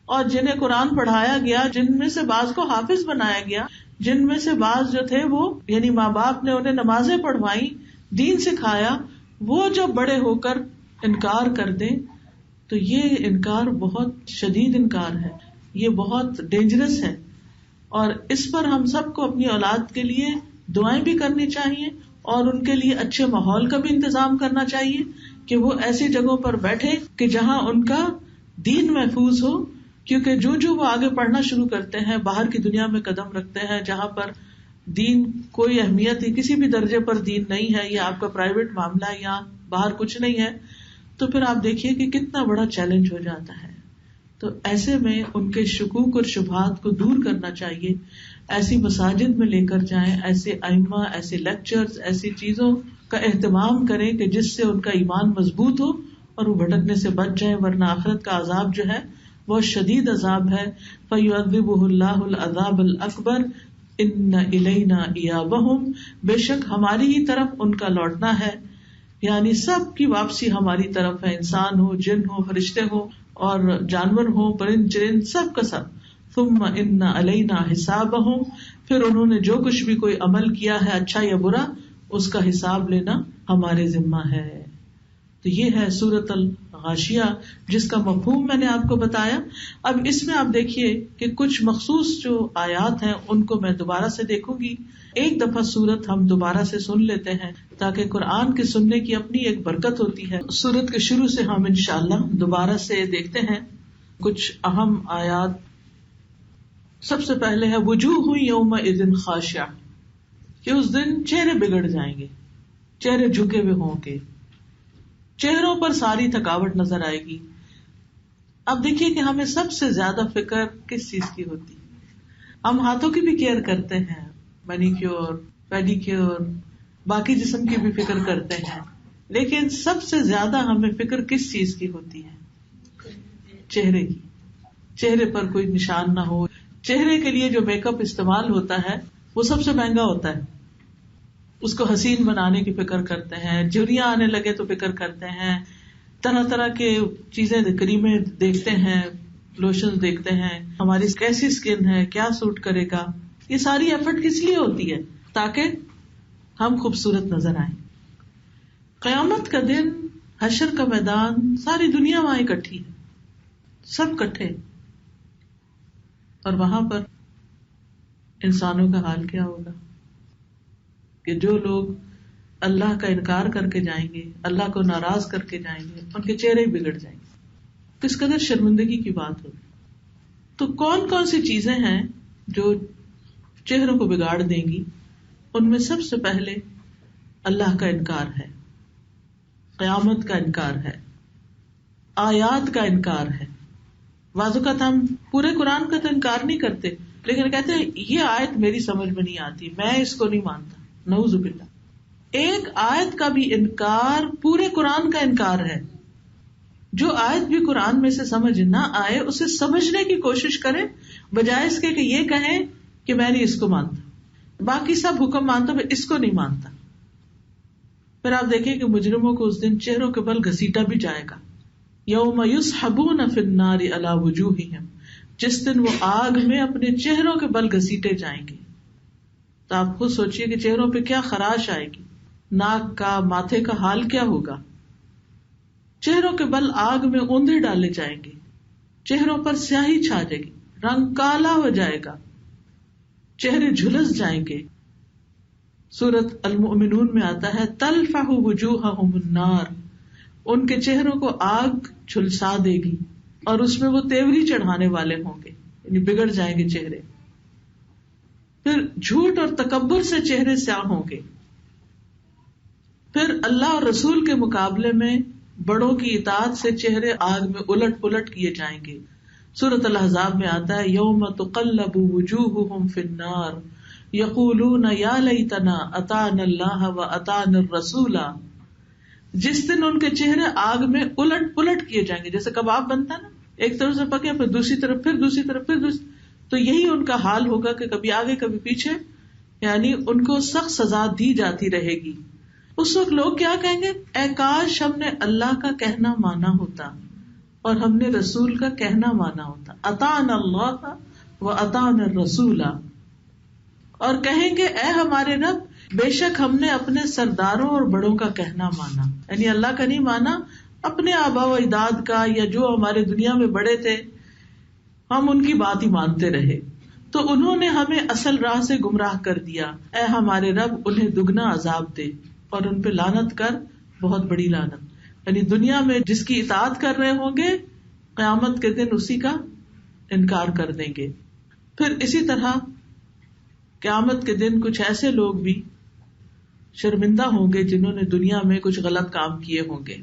اور جنہیں قرآن پڑھایا گیا، جن میں سے بعض کو حافظ بنایا گیا، جن میں سے بعض جو تھے وہ یعنی ماں باپ نے انہیں نمازیں پڑھوائی، دین سکھایا، وہ جب بڑے ہو کر انکار کر دیں تو یہ انکار بہت شدید انکار ہے، یہ بہت ڈینجرس ہے. اور اس پر ہم سب کو اپنی اولاد کے لیے دعائیں بھی کرنی چاہیے، اور ان کے لیے اچھے ماحول کا بھی انتظام کرنا چاہیے کہ وہ ایسی جگہوں پر بیٹھے کہ جہاں ان کا دین محفوظ ہو. کیونکہ جو وہ آگے پڑھنا شروع کرتے ہیں، باہر کی دنیا میں قدم رکھتے ہیں جہاں پر دین کوئی اہمیت ہی کسی بھی درجے پر دین نہیں ہے، یا آپ کا پرائیویٹ معاملہ ہے، یا باہر کچھ نہیں ہے، تو پھر آپ دیکھیے کہ کتنا بڑا چیلنج ہو جاتا ہے. تو ایسے میں ان کے شکوک اور شبہات کو دور کرنا چاہیے. ایسی مساجد میں لے کر جائیں، ایسے ائمہ، ایسے لیکچرز، ایسی چیزوں کا اہتمام کریں کہ جس سے ان کا ایمان مضبوط ہو اور وہ بھٹکنے سے بچ جائیں، ورنہ آخرت کا عذاب جو ہے بہت شدید عذاب ہے. فَيُعَذِّبُهُ اللَّهُ الْعَذَابَ الْأَكْبَرَ إِنَّ إِلَيْنَا إِيَابَهُمْ، بے شک ہماری ہی طرف ان کا لوٹنا ہے. یعنی سب کی واپسی ہماری طرف ہے، انسان ہو، جن ہو، فرشتے ہو اور جانور ہو، پرند چرند، سب کا سب. ثم ان علینا حسابہم، پھر انہوں نے جو کچھ بھی کوئی عمل کیا ہے اچھا یا برا، اس کا حساب لینا ہمارے ذمہ ہے. تو یہ ہے سورۃ الغاشیہ، جس کا مفہوم میں نے آپ کو بتایا. اب اس میں آپ دیکھیے کہ کچھ مخصوص جو آیات ہیں ان کو میں دوبارہ سے دیکھوں گی. ایک دفعہ سورت ہم دوبارہ سے سن لیتے ہیں تاکہ قرآن کے سننے کی اپنی ایک برکت ہوتی ہے. سورت کے شروع سے ہم انشاءاللہ دوبارہ سے دیکھتے ہیں کچھ اہم آیات. سب سے پہلے ہے وجوہ یومئذ خاشعہ، کہ اس دن چہرے بگڑ جائیں گے، چہرے جھکے ہوئے ہوں گے، چہروں پر ساری تھکاوٹ نظر آئے گی. اب دیکھیے کہ ہمیں سب سے زیادہ فکر کس چیز کی ہوتی ہے؟ ہم ہاتھوں کی بھی کیئر کرتے ہیں، مینیکیور، پیڈیکیور، باقی جسم کی بھی فکر کرتے ہیں، لیکن سب سے زیادہ ہمیں فکر کس چیز کی ہوتی ہے؟ چہرے کی. چہرے پر کوئی نشان نہ ہو. چہرے کے لیے جو میک اپ استعمال ہوتا ہے وہ سب سے مہنگا ہوتا ہے، اس کو حسین بنانے کی فکر کرتے ہیں. جھریاں آنے لگے تو فکر کرتے ہیں، طرح طرح کے چیزیں، کریمیں دیکھتے ہیں، لوشن دیکھتے ہیں، ہماری کیسی اسکن ہے، کیا سوٹ کرے گا. یہ ساری ایفرٹ کس لیے ہوتی ہے؟ تاکہ ہم خوبصورت نظر آئیں. قیامت کا دن، حشر کا میدان، ساری دنیا وہاں اکٹھی ہے، سب کٹھے، اور وہاں پر انسانوں کا حال کیا ہوگا کہ جو لوگ اللہ کا انکار کر کے جائیں گے، اللہ کو ناراض کر کے جائیں گے، ان کے چہرے بگڑ جائیں گے. کس قدر شرمندگی کی بات ہوگی. تو کون کون سی چیزیں ہیں جو چہروں کو بگاڑ دیں گی؟ ان میں سب سے پہلے اللہ کا انکار ہے، قیامت کا انکار ہے، آیات کا انکار ہے. بعض اوقات ہم پورے قرآن کا تو انکار نہیں کرتے، لیکن کہتے ہیں یہ آیت میری سمجھ میں نہیں آتی، میں اس کو نہیں مانتا. نعوذ باللہ. ایک آیت کا بھی انکار پورے قرآن کا انکار ہے. جو آیت بھی قرآن میں سے سمجھ نہ آئے اسے سمجھنے کی کوشش کریں، بجائے اس کے کہ یہ کہیں کہ میں نہیں اس کو مانتا، باقی سب حکم مانتا میں اس کو نہیں مانتا. پھر آپ دیکھیں کہ مجرموں کو اس دن چہروں کے بل گھسیٹا بھی جائے گا. یوم یسحبون فی النار علی وجوہہم، جس دن وہ آگ میں اپنے چہروں کے بل گھسیٹے جائیں گے. تو آپ خود سوچئے کہ چہروں پہ کیا خراش آئے گی، ناک کا، ماتھے کا حال کیا ہوگا. چہروں کے بل آگ میں اوندھے ڈالے جائیں گے، چہروں پر سیاہی چھا جائے گی، رنگ کالا ہو جائے گا، چہرے جھلس جائیں گے. سورۃ المؤمنون میں آتا ہے تلفح وجوہہم النار، ان کے چہروں کو آگ جھلسا دے گی اور اس میں وہ تیوری چڑھانے والے ہوں گے، یعنی بگڑ جائیں گے چہرے. پھر جھوٹ اور تکبر سے چہرے سیاہ ہوں گے. پھر اللہ اور رسول کے مقابلے میں بڑوں کی اطاعت سے چہرے آگ میں الٹ پلٹ کیے جائیں گے. سورۃ الاحزاب میں آتا ہے یوم تقلب وجوہہم فی النار یقولون یا لیتنا اطعنا اللہ واطعنا الرسول، جس دن ان کے چہرے آگ میں الٹ پلٹ کیے جائیں گے. جیسے کباب بنتا ہے نا، ایک طرف سے پکے پھر دوسری طرف، پھر دوسری طرف، پھر دوسری، تو یہی ان کا حال ہوگا کہ کبھی آگے کبھی پیچھے، یعنی ان کو سخت سزا دی جاتی رہے گی. اس وقت لوگ کیا کہیں گے؟ اے کاش ہم نے اللہ کا کہنا مانا ہوتا اور ہم نے رسول کا کہنا مانا ہوتا. اطعنا اللہ واطعنا الرسول، اور کہیں گے اے ہمارے رب، بے شک ہم نے اپنے سرداروں اور بڑوں کا کہنا مانا، یعنی اللہ کا نہیں مانا، اپنے آبا و اجداد کا، یا جو ہمارے دنیا میں بڑے تھے ہم ان کی بات ہی مانتے رہے، تو انہوں نے ہمیں اصل راہ سے گمراہ کر دیا. اے ہمارے رب انہیں دگنا عذاب دے اور ان پہ لعنت کر، بہت بڑی لعنت. یعنی دنیا میں جس کی اطاعت کر رہے ہوں گے، قیامت کے دن اسی کا انکار کر دیں گے. پھر اسی طرح قیامت کے دن کچھ ایسے لوگ بھی شرمندہ ہوں گے جنہوں نے دنیا میں کچھ غلط کام کیے ہوں گے.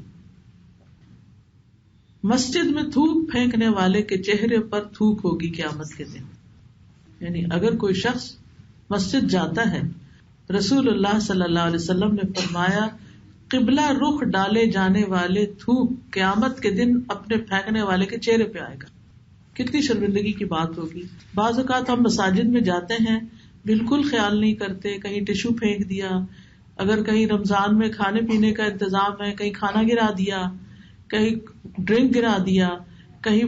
مسجد میں تھوک پھینکنے والے کے چہرے پر تھوک ہوگی قیامت کے دن. یعنی اگر کوئی شخص مسجد جاتا ہے، رسول اللہ صلی اللہ علیہ وسلم نے فرمایا قبلہ رخ ڈالے جانے والے تھوک قیامت کے دن اپنے پھینکنے والے کے چہرے پہ آئے گا. کتنی شرمندگی کی بات ہوگی. بعض اوقات ہم مساجد میں جاتے ہیں، بالکل خیال نہیں کرتے، کہیں ٹشو پھینک دیا، اگر کہیں رمضان میں کھانے پینے کا انتظام ہے، کہیں کھانا گرا دیا، کہیں ڈرنک گرا دیا، کہیں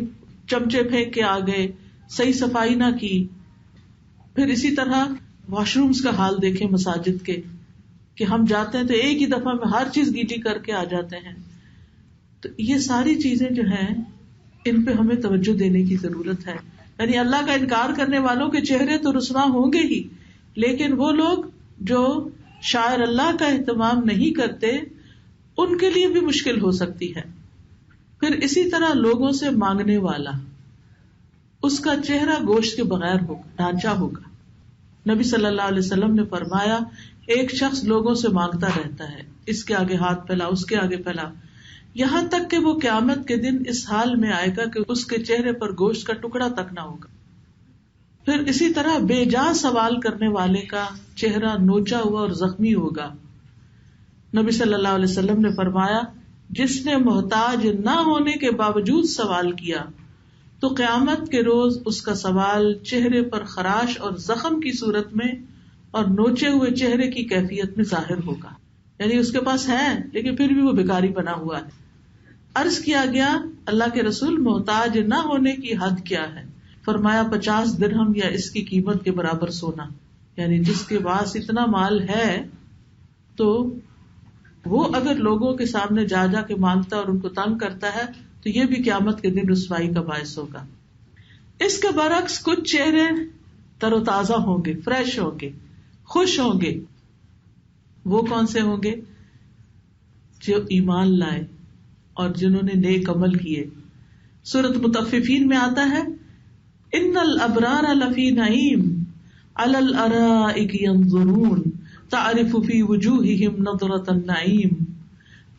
چمچے پھینک کے آ گئے، صحیح صفائی نہ کی. پھر اسی طرح واش رومز کا حال دیکھیں مساجد کے، کہ ہم جاتے ہیں تو ایک ہی دفعہ میں ہر چیز گیلی کر کے آ جاتے ہیں. تو یہ ساری چیزیں جو ہیں ان پہ ہمیں توجہ دینے کی ضرورت ہے. یعنی اللہ کا انکار کرنے والوں کے چہرے تو رسوا ہوں گے ہی، لیکن وہ لوگ جو شاعر اللہ کا اہتمام نہیں کرتے ان کے لیے بھی مشکل ہو سکتی ہے. پھر اسی طرح لوگوں سے مانگنے والا، اس کا چہرہ گوشت کے بغیر ہوگا، ڈھانچہ ہوگا. نبی صلی اللہ علیہ وسلم نے فرمایا ایک شخص لوگوں سے مانگتا رہتا ہے، اس کے آگے ہاتھ پھیلا، اس کے آگے پھیلا، یہاں تک کہ وہ قیامت کے دن اس حال میں آئے گا کہ اس کے چہرے پر گوشت کا ٹکڑا تک نہ ہوگا. پھر اسی طرح بے جا سوال کرنے والے کا چہرہ نوچا ہوا اور زخمی ہوگا. نبی صلی اللہ علیہ وسلم نے فرمایا جس نے محتاج نہ ہونے کے باوجود سوال کیا تو قیامت کے روز اس کا سوال چہرے پر خراش اور زخم کی صورت میں اور نوچے ہوئے چہرے کی کیفیت میں ظاہر ہوگا. یعنی اس کے پاس ہے لیکن پھر بھی وہ بھکاری بنا ہوا ہے. عرض کیا گیا اللہ کے رسول محتاج نہ ہونے کی حد کیا ہے؟ فرمایا 50 درہم یا اس کی قیمت کے برابر سونا. یعنی جس کے پاس اتنا مال ہے تو وہ اگر لوگوں کے سامنے جا جا کے مانگتا اور ان کو تنگ کرتا ہے تو یہ بھی قیامت کے دن رسوائی کا باعث ہوگا. اس کے برعکس کچھ چہرے تر و تازہ ہوں گے، فریش ہوں گے، خوش ہوں گے. وہ کون سے ہوں گے؟ جو ایمان لائے اور جنہوں نے نیک عمل کیے. سورۃ مطففین میں آتا ہے ان الابرار لفی نعیم علی الارائک ینظرون تعرف فی وجوہہم نظرۃ النعیم.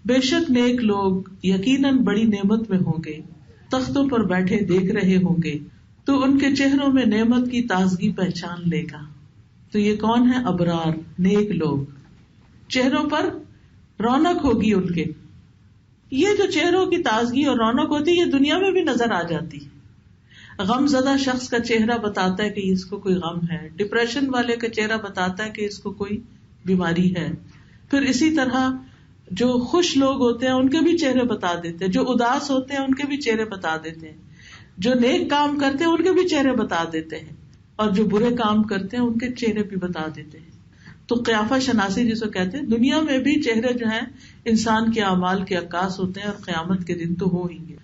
بے شک نیک لوگ یقیناً بڑی نعمت میں ہوں گے، تختوں پر بیٹھے دیکھ رہے ہوں گے تو ان کے چہروں میں نعمت کی تازگی پہچان لے گا. تو یہ کون ہے؟ ابرار، نیک لوگ. چہروں پر رونق ہوگی ان کے. یہ جو چہروں کی تازگی اور رونق ہوتی ہے یہ دنیا میں بھی نظر آ جاتی. غم زدہ شخص کا چہرہ بتاتا ہے کہ اس کو کوئی غم ہے، ڈپریشن والے کا چہرہ بتاتا ہے کہ اس کو کوئی بیماری ہے. پھر اسی طرح جو خوش لوگ ہوتے ہیں ان کے بھی چہرے بتا دیتے ہیں، جو اداس ہوتے ہیں ان کے بھی چہرے بتا دیتے ہیں، جو نیک کام کرتے ہیں ان کے بھی چہرے بتا دیتے ہیں، اور جو برے کام کرتے ہیں ان کے چہرے بھی بتا دیتے ہیں. تو قیافہ شناسی جسے کہتے ہیں، دنیا میں بھی چہرے جو ہیں انسان کے اعمال کے عکاس ہوتے ہیں اور قیامت کے دن تو ہو ہی گے.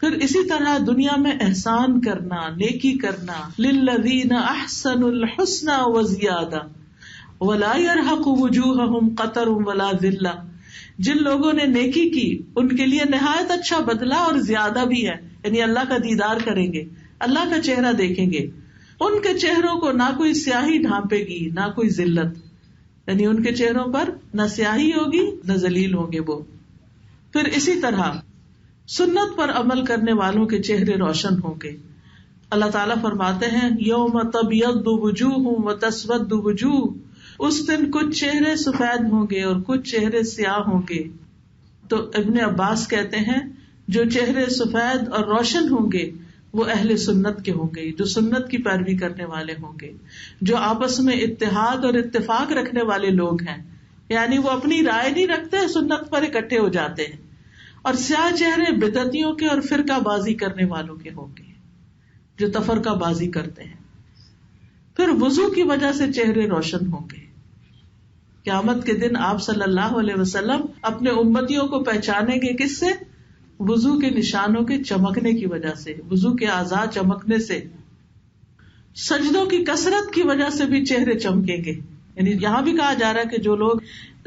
پھر اسی طرح دنیا میں احسان کرنا، نیکی کرنا، للذین احسنوا الحسنى وزیادہ ولا يرهق وجوہہم قتر ولا ذلہ. جن لوگوں نے نیکی کی ان کے لیے نہایت اچھا بدلہ اور زیادہ بھی ہے. یعنی اللہ کا دیدار کریں گے، اللہ کا چہرہ دیکھیں گے. ان کے چہروں کو نہ کوئی سیاہی ڈھانپے گی نہ کوئی ذلت. یعنی ان کے چہروں پر نہ سیاہی ہوگی نہ ذلیل ہوں گے وہ. پھر اسی طرح سنت پر عمل کرنے والوں کے چہرے روشن ہوں گے. اللہ تعالیٰ فرماتے ہیں یوم تبیض وجوہ وتسود وجوہ. اس دن کچھ چہرے سفید ہوں گے اور کچھ چہرے سیاہ ہوں گے. تو ابن عباس کہتے ہیں جو چہرے سفید اور روشن ہوں گے وہ اہل سنت کے ہوں گے، جو سنت کی پیروی کرنے والے ہوں گے، جو آپس میں اتحاد اور اتفاق رکھنے والے لوگ ہیں. یعنی وہ اپنی رائے نہیں رکھتے، سنت پر اکٹھے ہو جاتے ہیں. اور سیاہ چہرے بدعتیوں کے اور فرقہ بازی کرنے والوں کے ہوں گے، جو تفرقہ بازی کرتے ہیں. پھر وضو کی وجہ سے چہرے روشن ہوں گے. قیامت کے دن آپ صلی اللہ علیہ وسلم اپنے امتیوں کو پہچانیں گے کس سے؟ وضو کے نشانوں کے چمکنے کی وجہ سے، وضو کے اعضاء چمکنے سے. سجدوں کی کثرت کی وجہ سے بھی چہرے چمکیں گے. یعنی یہاں بھی کہا جا رہا ہے کہ جو لوگ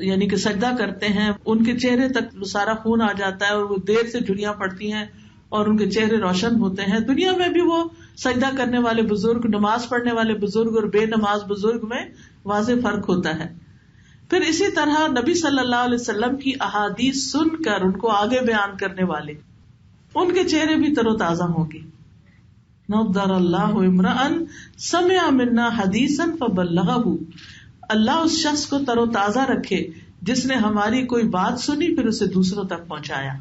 یعنی کہ سجدہ کرتے ہیں ان کے چہرے تک سارا خون آ جاتا ہے اور وہ دیر سے جھڑیاں پڑتی ہیں اور ان کے چہرے روشن ہوتے ہیں. دنیا میں بھی وہ سجدہ کرنے والے بزرگ، نماز پڑھنے والے بزرگ اور بے نماز بزرگ میں واضح فرق ہوتا ہے. پھر اسی طرح نبی صلی اللہ علیہ وسلم کی احادیث سن کر ان کو آگے بیان کرنے والے، ان کے چہرے بھی تر و تازہ ہوں گے. نضر اللہ امرأ سمع منا حدیثا فبلغہ. اللہ اس شخص کو تر و تازہ رکھے جس نے ہماری کوئی بات سنی پھر اسے دوسروں تک پہنچایا.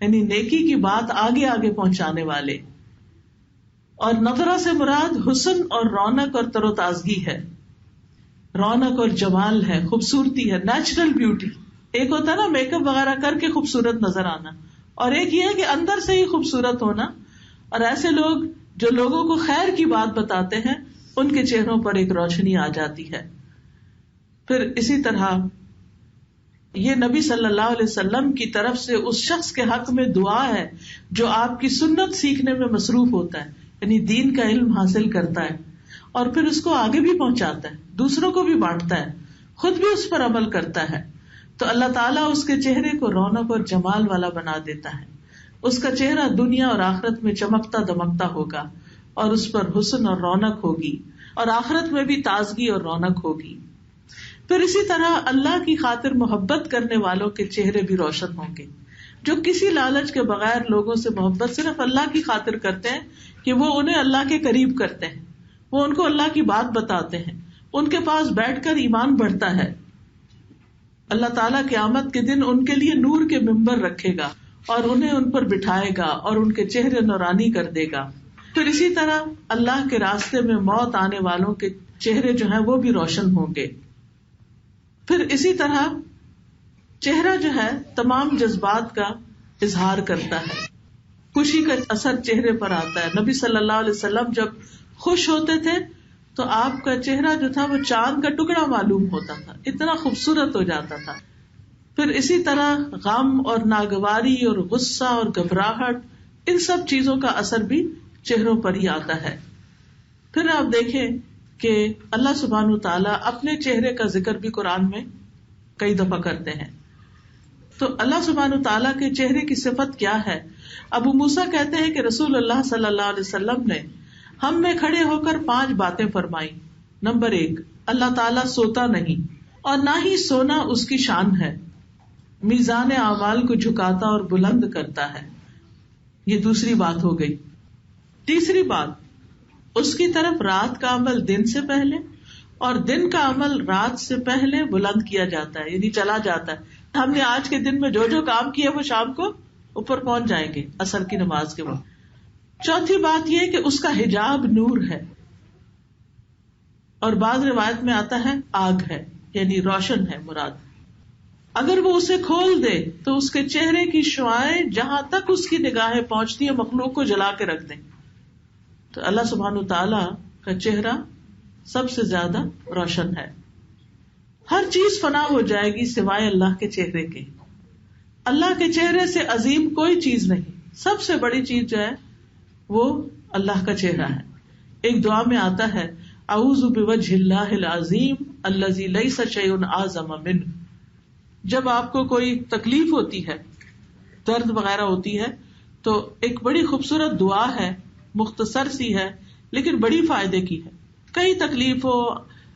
یعنی نیکی کی بات آگے آگے پہنچانے والے. اور نظرہ سے مراد حسن اور رونق اور تر و تازگی ہے. رونق اور جمال ہے، خوبصورتی ہے، نیچرل بیوٹی. ایک ہوتا ہے نا میک اپ وغیرہ کر کے خوبصورت نظر آنا، اور ایک یہ ہے کہ اندر سے ہی خوبصورت ہونا. اور ایسے لوگ جو لوگوں کو خیر کی بات بتاتے ہیں ان کے چہروں پر ایک روشنی آ جاتی ہے. پھر اسی طرح یہ نبی صلی اللہ علیہ وسلم کی طرف سے اس شخص کے حق میں دعا ہے جو آپ کی سنت سیکھنے میں مصروف ہوتا ہے، یعنی دین کا علم حاصل کرتا ہے اور پھر اس کو آگے بھی پہنچاتا ہے، دوسروں کو بھی بانٹتا ہے، خود بھی اس پر عمل کرتا ہے. تو اللہ تعالیٰ اس کے چہرے کو رونق اور جمال والا بنا دیتا ہے. اس کا چہرہ دنیا اور آخرت میں چمکتا دمکتا ہوگا اور اس پر حسن اور رونق ہوگی، اور آخرت میں بھی تازگی اور رونق ہوگی. پھر اسی طرح اللہ کی خاطر محبت کرنے والوں کے چہرے بھی روشن ہوں گے، جو کسی لالچ کے بغیر لوگوں سے محبت صرف اللہ کی خاطر کرتے ہیں کہ وہ انہیں اللہ کے قریب کرتے ہیں، وہ ان کو اللہ کی بات بتاتے ہیں، ان کے پاس بیٹھ کر ایمان بڑھتا ہے. اللہ تعالیٰ قیامت کے دن ان کے لیے نور کے ممبر رکھے گا اور انہیں ان پر بٹھائے گا اور ان کے چہرے نورانی کر دے گا. پھر اسی طرح اللہ کے راستے میں موت آنے والوں کے چہرے جو ہیں وہ بھی روشن ہوں گے. پھر اسی طرح چہرہ جو ہے تمام جذبات کا اظہار کرتا ہے، خوشی کا اثر چہرے پر آتا ہے. نبی صلی اللہ علیہ وسلم جب خوش ہوتے تھے تو آپ کا چہرہ جو تھا وہ چاند کا ٹکڑا معلوم ہوتا تھا، اتنا خوبصورت ہو جاتا تھا. پھر اسی طرح غم اور ناگواری اور غصہ اور گھبراہٹ، ان سب چیزوں کا اثر بھی چہروں پر ہی آتا ہے. پھر آپ دیکھیں کہ اللہ سبحانہ تعالیٰ اپنے چہرے کا ذکر بھی قرآن میں کئی دفعہ کرتے ہیں. تو اللہ سبحانہ تعالیٰ کے چہرے کی صفت کیا ہے؟ ابو موسیٰ کہتے ہیں کہ رسول اللہ صلی اللہ علیہ وسلم نے ہم میں کھڑے ہو کر 5 باتیں فرمائی. نمبر 1، اللہ تعالیٰ سوتا نہیں اور نہ ہی سونا اس کی شان ہے، میزان اعمال کو جھکاتا اور بلند کرتا ہے. یہ دوسری بات ہو گئی. تیسری بات، اس کی طرف رات کا عمل دن سے پہلے اور دن کا عمل رات سے پہلے بلند کیا جاتا ہے، یعنی چلا جاتا ہے. ہم نے آج کے دن میں جو جو کام کیا وہ شام کو اوپر پہنچ جائیں گے عصر کی نماز کے وقت. چوتھی بات یہ کہ اس کا حجاب نور ہے، اور بعض روایت میں آتا ہے آگ ہے، یعنی روشن ہے مراد. اگر وہ اسے کھول دے تو اس کے چہرے کی شعاعیں جہاں تک اس کی نگاہیں پہنچتی ہیں مخلوق کو جلا کے رکھ دیں. تو اللہ سبحانہ تعالیٰ کا چہرہ سب سے زیادہ روشن ہے. ہر چیز فنا ہو جائے گی سوائے اللہ کے چہرے کے. اللہ کے چہرے سے عظیم کوئی چیز نہیں. سب سے بڑی چیز جو ہے وہ اللہ کا چہرہ ہے. ایک دعا میں آتا ہے اعوذ بوجہ اللہ العظیم الذی لیس شیء اعظم منہ. جب آپ کو کوئی تکلیف ہوتی ہے، درد وغیرہ ہوتی ہے، تو ایک بڑی خوبصورت دعا ہے، مختصر سی ہے لیکن بڑی فائدے کی ہے. کئی تکلیف ہو،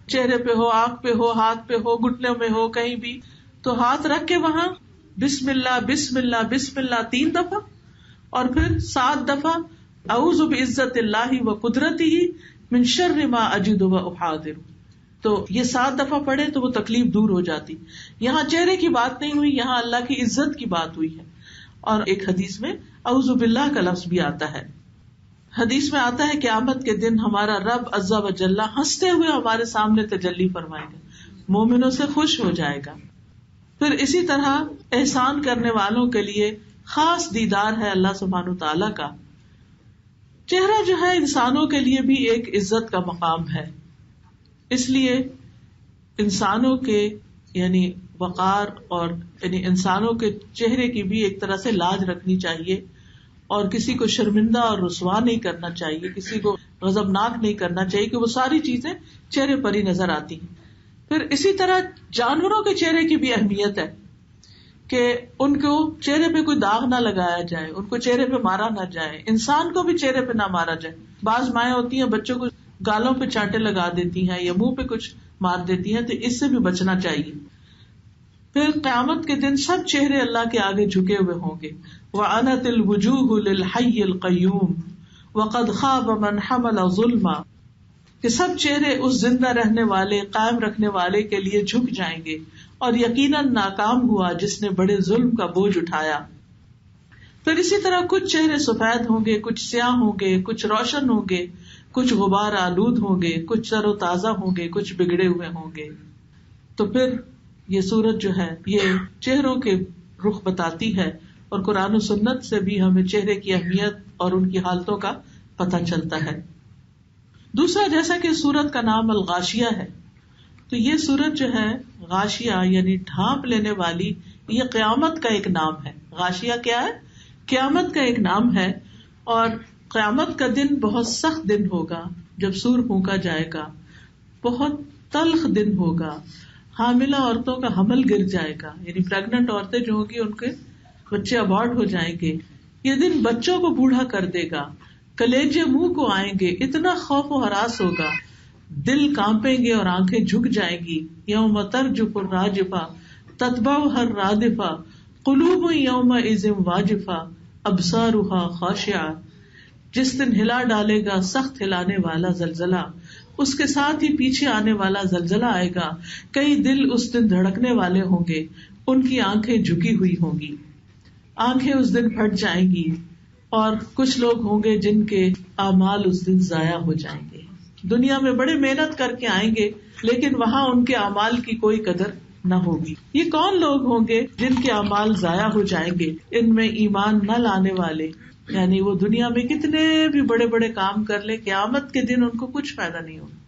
چہرے پہ ہو، آنکھ پہ ہو، ہاتھ پہ ہو، گھٹنوں میں ہو، کہیں بھی، تو ہاتھ رکھ کے وہاں بسم اللہ بسم اللہ بسم اللہ 3 دفعہ اور پھر 7 دفعہ اعوذ بعزت اللہ و قدرتہ من شر ما اجد و احاذر. تو یہ 7 دفعہ پڑھے تو وہ تکلیف دور ہو جاتی. یہاں چہرے کی بات نہیں ہوئی، یہاں اللہ کی عزت کی بات ہوئی ہے. اور ایک حدیث میں اعوذ باللہ کا لفظ بھی آتا ہے. حدیث میں آتا ہے قیامت کے دن ہمارا رب عز و جل ہنستے ہوئے ہمارے سامنے تجلی فرمائے گا، مومنوں سے خوش ہو جائے گا. پھر اسی طرح احسان کرنے والوں کے لیے خاص دیدار ہے اللہ سبحانہ تعالیٰ کا. چہرہ جو ہے انسانوں کے لیے بھی ایک عزت کا مقام ہے، اس لیے انسانوں کے یعنی وقار اور یعنی انسانوں کے چہرے کی بھی ایک طرح سے لاج رکھنی چاہیے، اور کسی کو شرمندہ اور رسوا نہیں کرنا چاہیے، کسی کو غضبناک نہیں کرنا چاہیے، کہ وہ ساری چیزیں چہرے پر ہی نظر آتی ہیں. پھر اسی طرح جانوروں کے چہرے کی بھی اہمیت ہے کہ ان کو چہرے پہ کوئی داغ نہ لگایا جائے، ان کو چہرے پہ مارا نہ جائے. انسان کو بھی چہرے پہ نہ مارا جائے. بعض مائیں ہوتی ہیں بچوں کو گالوں پہ چانٹے لگا دیتی ہیں یا منہ پہ کچھ مار دیتی ہیں، تو اس سے بھی بچنا چاہیے. پھر قیامت کے دن سب چہرے اللہ کے آگے جھکے ہوئے ہوں گے. وَأَنَتِ الْوُجُوهُ لِلْحَيِّ الْقَيُّومِ وَقَدْ خَابَ مَنْ حَمَلَ ظُلْمًا، کہ سب چہرے اس زندہ رہنے والے قائم رکھنے والے کے لیے جھک جائیں گے، اور یقیناً ناکام ہوا جس نے بڑے ظلم کا بوجھ اٹھایا. پھر اسی طرح کچھ چہرے سفید ہوں گے، کچھ سیاہ ہوں گے، کچھ روشن ہوں گے، کچھ غبار آلود ہوں گے، کچھ تر و تازہ ہوں گے، کچھ بگڑے ہوئے ہوں گے. تو پھر یہ سورت جو ہے یہ چہروں کے رخ بتاتی ہے، اور قرآن و سنت سے بھی ہمیں چہرے کی اہمیت اور ان کی حالتوں کا پتہ چلتا ہے. دوسرا، جیسا کہ سورت کا نام الغاشیہ ہے، تو یہ سورت جو ہے غاشیہ یعنی ڈھانپ لینے والی، یہ قیامت کا ایک نام ہے. غاشیہ کیا ہے؟ قیامت کا ایک نام ہے. اور قیامت کا دن بہت سخت دن ہوگا جب سور پھونکا جائے گا، بہت تلخ دن ہوگا. حاملہ عورتوں کا حمل گر جائے گا، یعنی پریگننٹ عورتیں جو ہوں گی ان کے بچے ابارٹ ہو جائیں گے. یہ دن بچوں کو بوڑھا کر دے گا، کلیجے منہ کو آئیں گے، اتنا خوف و ہراس ہوگا، دل کانپیں گے اور آنکھیں جھک جائیں گی. یوم ترجف الراجفہ تتبعها الرادفہ قلوب یومئذ واجفہ ابصارها خاشعہ. جس دن ہلا ڈالے گا سخت ہلانے والا زلزلہ، اس کے ساتھ ہی پیچھے آنے والا زلزلہ آئے گا. کئی دل اس دن دھڑکنے والے ہوں گے، ان کی آنکھیں جھکی ہوئی ہوں گی، آنکھیں اس دن پھٹ جائیں گی. اور کچھ لوگ ہوں گے جن کے اعمال اس دن ضائع ہو جائیں گے. دنیا میں بڑے محنت کر کے آئیں گے لیکن وہاں ان کے اعمال کی کوئی قدر نہ ہوگی. یہ کون لوگ ہوں گے جن کے اعمال ضائع ہو جائیں گے؟ ان میں ایمان نہ لانے والے، یعنی وہ دنیا میں کتنے بھی بڑے بڑے کام کر لے، قیامت کے دن ان کو کچھ فائدہ نہیں ہوگا.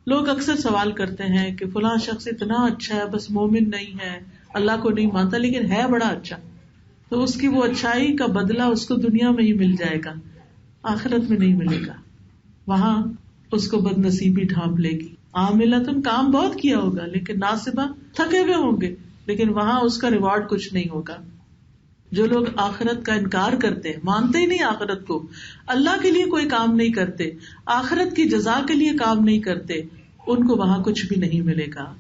لوگ اکثر سوال کرتے ہیں کہ فلاں شخص اتنا اچھا ہے، بس مومن نہیں ہے، اللہ کو نہیں مانتا، لیکن ہے بڑا اچھا. تو اس کی وہ اچھائی کا بدلہ اس کو دنیا میں ہی مل جائے گا، آخرت میں نہیں ملے گا. وہاں اس کو بد نصیبی ڈھانپ لے گی. عاملۃ، کام بہت کیا ہوگا لیکن ناصبہ، تھکے ہوئے ہوں گے، لیکن وہاں اس کا ریوارڈ کچھ نہیں ہوگا. جو لوگ آخرت کا انکار کرتے ہیں، مانتے ہی نہیں آخرت کو، اللہ کے لیے کوئی کام نہیں کرتے، آخرت کی جزا کے لیے کام نہیں کرتے، ان کو وہاں کچھ بھی نہیں ملے گا.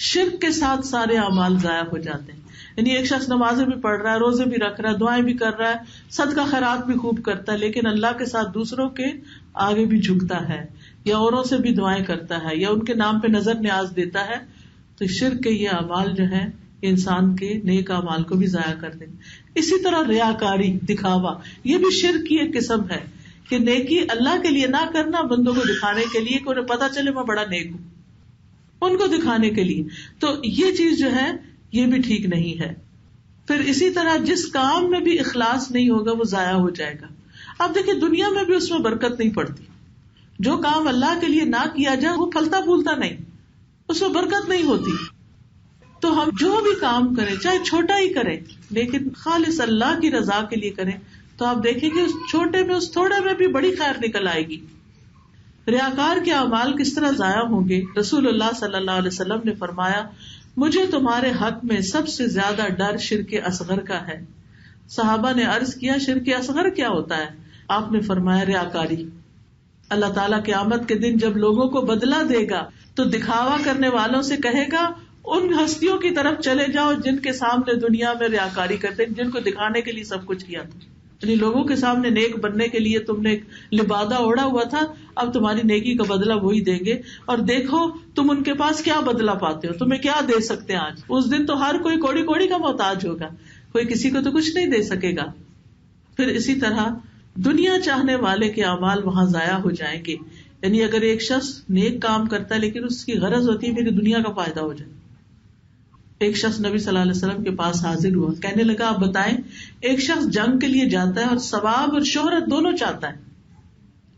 شرک کے ساتھ سارے اعمال ضائع ہو جاتے ہیں. یعنی ایک شخص نمازیں بھی پڑھ رہا ہے، روزے بھی رکھ رہا ہے، دعائیں بھی کر رہا ہے، صدقہ خیرات بھی خوب کرتا ہے، لیکن اللہ کے ساتھ دوسروں کے آگے بھی جھکتا ہے، یا اوروں سے بھی دعائیں کرتا ہے، یا ان کے نام پہ نظر نیاز دیتا ہے، تو شرک کے یہ اعمال جو ہیں انسان کے نیک اعمال کو بھی ضائع کر دیں. اسی طرح ریاکاری، دکھاوا، یہ بھی شرک کی ایک قسم ہے کہ نیکی اللہ کے لیے نہ کرنا، بندوں کو دکھانے کے لیے کہ انہیں پتا چلے میں بڑا نیک ہوں، ان کو دکھانے کے لیے. تو یہ چیز جو ہے یہ بھی ٹھیک نہیں ہے. پھر اسی طرح جس کام میں بھی اخلاص نہیں ہوگا وہ ضائع ہو جائے گا. اب دیکھیں دنیا میں بھی اس میں برکت نہیں پڑتی. جو کام اللہ کے لیے نہ کیا جائے وہ پھلتا پھولتا نہیں، اس میں برکت نہیں ہوتی. تو ہم جو بھی کام کریں، چاہے چھوٹا ہی کریں، لیکن خالص اللہ کی رضا کے لیے کریں، تو آپ دیکھیں گے اس چھوٹے میں، اس تھوڑے میں بھی بڑی خیر نکل آئے گی. ریاکار کے اعمال کس طرح ضائع ہوں گے؟ رسول اللہ صلی اللہ علیہ وسلم نے فرمایا، مجھے تمہارے حق میں سب سے زیادہ ڈر شرک اصغر کا ہے. صحابہ نے عرض کیا شرک اصغر کیا ہوتا ہے؟ آپ نے فرمایا ریاکاری. اللہ تعالیٰ قیامت کے دن جب لوگوں کو بدلہ دے گا تو دکھاوا کرنے والوں سے کہے گا ان ہستیوں کی طرف چلے جاؤ جن کے سامنے دنیا میں ریاکاری کرتے، جن کو دکھانے کے لیے سب کچھ کیا تھا. یعنی لوگوں کے سامنے نیک بننے کے لیے تم نے ایک لبادہ اوڑا ہوا تھا، اب تمہاری نیکی کا بدلہ وہی دیں گے، اور دیکھو تم ان کے پاس کیا بدلہ پاتے ہو، تمہیں کیا دے سکتے ہیں آج. اس دن تو ہر کوئی کوڑی کوڑی کا محتاج ہوگا، کوئی کسی کو تو کچھ نہیں دے سکے گا. پھر اسی طرح دنیا چاہنے والے کے اعمال وہاں ضائع ہو جائیں گے. یعنی اگر ایک شخص نیک کام کرتا ہے لیکن اس کی غرض ہوتی ہے میری دنیا کا فائدہ ہو جائے. ایک شخص نبی صلی اللہ علیہ وسلم کے پاس حاضر ہوا، کہنے لگا آپ بتائیں، ایک شخص جنگ کے لیے جاتا ہے اور ثواب اور شہرت دونوں چاہتا ہے،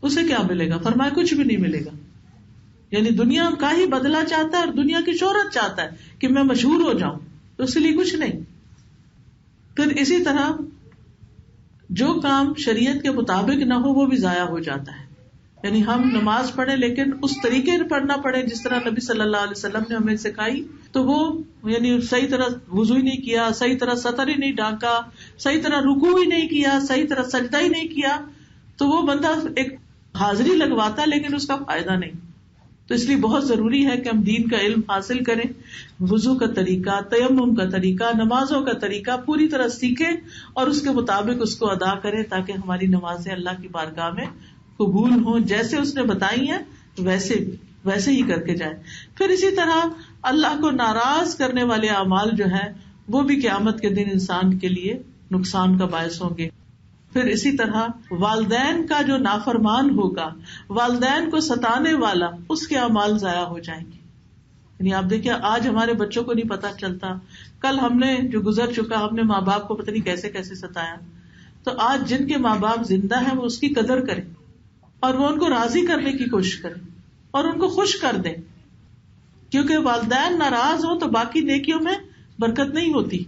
اسے کیا ملے گا؟ فرمایا کچھ بھی نہیں ملے گا. یعنی دنیا کا ہی بدلہ چاہتا ہے اور دنیا کی شہرت چاہتا ہے کہ میں مشہور ہو جاؤں، تو اس لیے کچھ نہیں. پھر اسی طرح جو کام شریعت کے مطابق نہ ہو وہ بھی ضائع ہو جاتا ہے. یعنی ہم نماز پڑھیں لیکن اس طریقے سے پڑھنا پڑے جس طرح نبی صلی اللہ علیہ وسلم نے ہمیں سکھائی، تو وہ یعنی صحیح طرح وضو ہی نہیں کیا، صحیح طرح سطر ہی نہیں ڈھانکا، صحیح طرح رکوع ہی نہیں کیا، صحیح طرح سجدہ ہی نہیں کیا، تو وہ بندہ ایک حاضری لگواتا لیکن اس کا فائدہ نہیں. تو اس لیے بہت ضروری ہے کہ ہم دین کا علم حاصل کریں، وضو کا طریقہ، تیمم کا طریقہ، نمازوں کا طریقہ پوری طرح سیکھیں اور اس کے مطابق اس کو ادا کریں تاکہ ہماری نمازیں اللہ کی بارگاہ میں قبول ہوں، جیسے اس نے بتائی ہیں ویسے ہی کر کے جائیں. پھر اسی طرح اللہ کو ناراض کرنے والے اعمال جو ہیں وہ بھی قیامت کے دن انسان کے لیے نقصان کا باعث ہوں گے. پھر اسی طرح والدین کا جو نافرمان ہوگا، والدین کو ستانے والا، اس کے اعمال ضائع ہو جائیں گے. یعنی آپ دیکھیں آج ہمارے بچوں کو نہیں پتا چلتا، کل ہم نے جو گزر چکا ہم نے ماں باپ کو پتہ نہیں کیسے کیسے ستایا. تو آج جن کے ماں باپ زندہ ہیں وہ اس کی قدر کریں اور وہ ان کو راضی کرنے کی کوشش کریں اور ان کو خوش کر دیں، کیونکہ والدین ناراض ہوں تو باقی نیکیوں میں برکت نہیں ہوتی.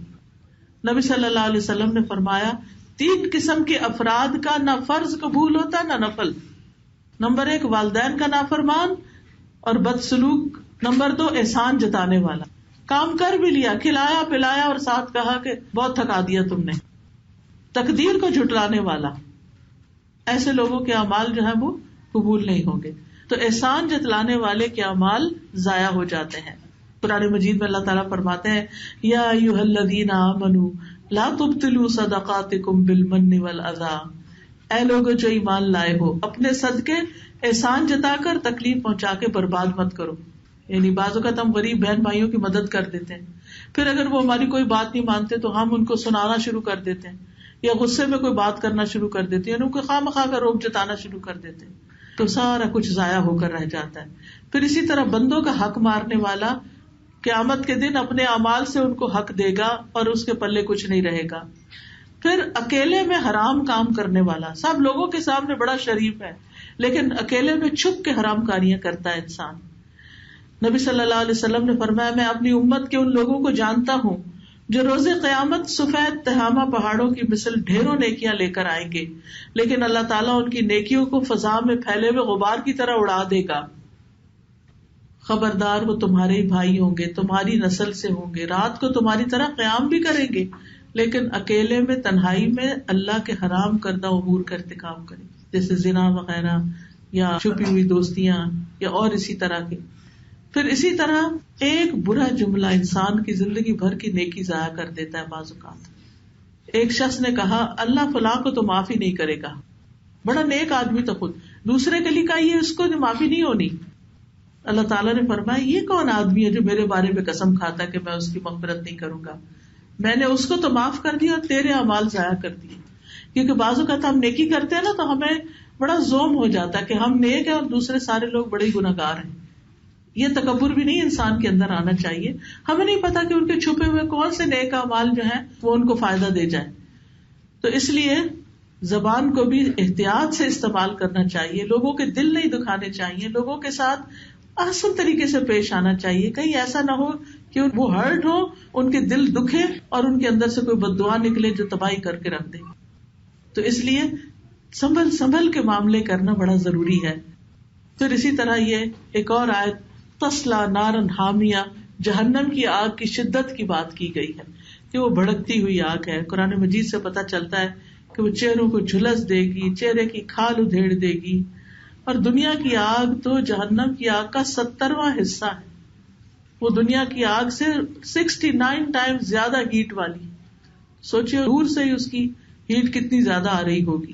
نبی صلی اللہ علیہ وسلم نے فرمایا 3 قسم کے افراد کا نہ فرض قبول ہوتا نہ نفل. نمبر 1 والدین کا نافرمان اور بدسلوک. نمبر 2 احسان جتانے والا، کام کر بھی لیا، کھلایا پلایا اور ساتھ کہا کہ بہت تھکا دیا تم نے. تقدیر کو جھٹلانے والا، ایسے لوگوں کے اعمال جو ہیں وہ قبول نہیں ہوں گے. تو احسان جتلانے والے کے اعمال ضائع ہو جاتے ہیں. قرآن مجید میں اللہ تعالیٰ فرماتے ہیں یا ایھا الذین آمنوا لا تبطلوا صدقاتکم بالمن والاذی، اے لوگوں جو ایمان لائے ہو اپنے صدقے احسان جتا کر تکلیف پہنچا کے برباد مت کرو. یعنی بعض اوقات ہم غریب بہن بھائیوں کی مدد کر دیتے ہیں، پھر اگر وہ ہماری کوئی بات نہیں مانتے تو ہم ان کو سنانا شروع کر دیتے ہیں یا غصے میں کوئی بات کرنا شروع کر دیتے ہیں، ان کو خواہ مخواہ کا روک جتانا شروع کر دیتے ہیں، تو سارا کچھ ضائع ہو کر رہ جاتا ہے. پھر اسی طرح بندوں کا حق مارنے والا قیامت کے دن اپنے اعمال سے ان کو حق دے گا اور اس کے پلے کچھ نہیں رہے گا. پھر اکیلے میں حرام کام کرنے والا، سب لوگوں کے سامنے بڑا شریف ہے لیکن اکیلے میں چھپ کے حرام کاریاں کرتا ہے انسان. نبی صلی اللہ علیہ وسلم نے فرمایا میں اپنی امت کے ان لوگوں کو جانتا ہوں جو روز قیامت سفید تہامہ پہاڑوں کی مثل ڈھیروں نیکیاں لے کر آئیں گے، لیکن اللہ تعالیٰ ان کی نیکیوں کو فضا میں پھیلے ہوئے غبار کی طرح اڑا دے گا. خبردار وہ تمہارے ہی بھائی ہوں گے، تمہاری نسل سے ہوں گے، رات کو تمہاری طرح قیام بھی کریں گے لیکن اکیلے میں تنہائی میں اللہ کے حرام کردہ امور کا ارتکاب کریں جیسے زنا وغیرہ یا چھپی ہوئی دوستیاں یا اور اسی طرح کے. پھر اسی طرح ایک برا جملہ انسان کی زندگی بھر کی نیکی ضائع کر دیتا ہے. بعض اوقات ایک شخص نے کہا اللہ فلاں کو تو معافی نہیں کرے گا، بڑا نیک آدمی تو خود، دوسرے کے لیے کہا یہ اس کو معافی نہیں ہونی. اللہ تعالیٰ نے فرمایا یہ کون آدمی ہے جو میرے بارے میں قسم کھاتا کہ میں اس کی مغفرت نہیں کروں گا. میں نے اس کو تو معاف کر دیا اور تیرے اعمال ضائع کر دیے. کیونکہ بعض اوقات ہم نیکی کرتے ہیں نا تو ہمیں بڑا زوم ہو جاتا ہے کہ ہم نیک ہیں اور دوسرے سارے لوگ بڑے گناہگار ہیں. یہ تکبر بھی نہیں انسان کے اندر آنا چاہیے. ہمیں نہیں پتا کہ ان کے چھپے ہوئے کون سے نیک اعمال جو ہیں وہ ان کو فائدہ دے جائے. تو اس لیے زبان کو بھی احتیاط سے استعمال کرنا چاہیے، لوگوں کے دل نہیں دکھانے چاہیے، لوگوں کے ساتھ احسن طریقے سے پیش آنا چاہیے. کہیں ایسا نہ ہو کہ وہ ہرٹ ہو، ان کے دل دکھے اور ان کے اندر سے کوئی بد دعا نکلے جو تباہی کر کے رکھ دے. تو اس لیے سنبھل کے معاملے کرنا بڑا ضروری ہے. پھر اسی طرح یہ ایک اور آیت تسلا نارن حامیہ، جہنم کی آگ کی شدت کی بات کی گئی ہے کہ وہ بھڑکتی ہوئی آگ ہے. قرآن مجید سے پتہ چلتا ہے کہ وہ چہروں کو جھلس دے گی، چہرے کی کھال ادھیڑ دے گی. اور دنیا کی آگ تو جہنم کی آگ کا 70واں حصہ ہے. وہ دنیا کی آگ سے 69 ٹائمز زیادہ ہیٹ والی. سوچئے دور سے ہی اس کی ہیٹ کتنی زیادہ آ رہی ہوگی.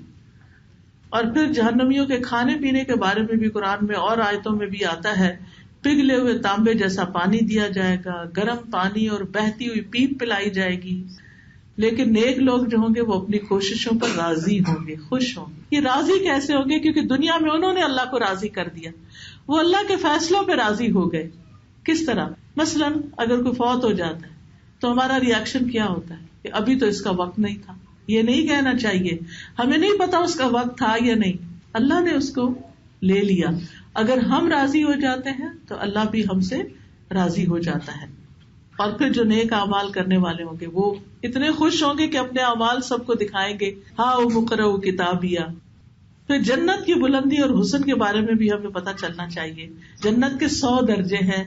اور پھر جہنمیوں کے کھانے پینے کے بارے میں بھی قرآن میں اور آیتوں میں بھی آتا ہے، پگھلے ہوئے تانبے جیسا پانی دیا جائے گا، گرم پانی اور بہتی ہوئی پیپ پلائی جائے گی. لیکن نیک لوگ جو ہوں گے وہ اپنی کوششوں پر راضی ہوں گے، خوش ہوں گے. یہ راضی کیسے ہوں گے؟ کیونکہ دنیا میں انہوں نے اللہ کو راضی کر دیا، وہ اللہ کے فیصلوں پہ راضی ہو گئے. کس طرح؟ مثلاً اگر کوئی فوت ہو جاتا ہے تو ہمارا ریئیکشن کیا ہوتا ہے کہ ابھی تو اس کا وقت نہیں تھا. یہ نہیں کہنا چاہیے، ہمیں نہیں پتا اس کا وقت تھا یا نہیں، اللہ نے اس کو لے لیا. اگر ہم راضی ہو جاتے ہیں تو اللہ بھی ہم سے راضی ہو جاتا ہے. اور پھر جو نیک اعمال کرنے والے ہوں گے وہ اتنے خوش ہوں گے کہ اپنے اعمال سب کو دکھائیں گے. ہاں وہ مقرؤ کتابیہ. پھر جنت کی بلندی اور حسن کے بارے میں بھی ہمیں پتہ چلنا چاہیے. جنت کے 100 درجے ہیں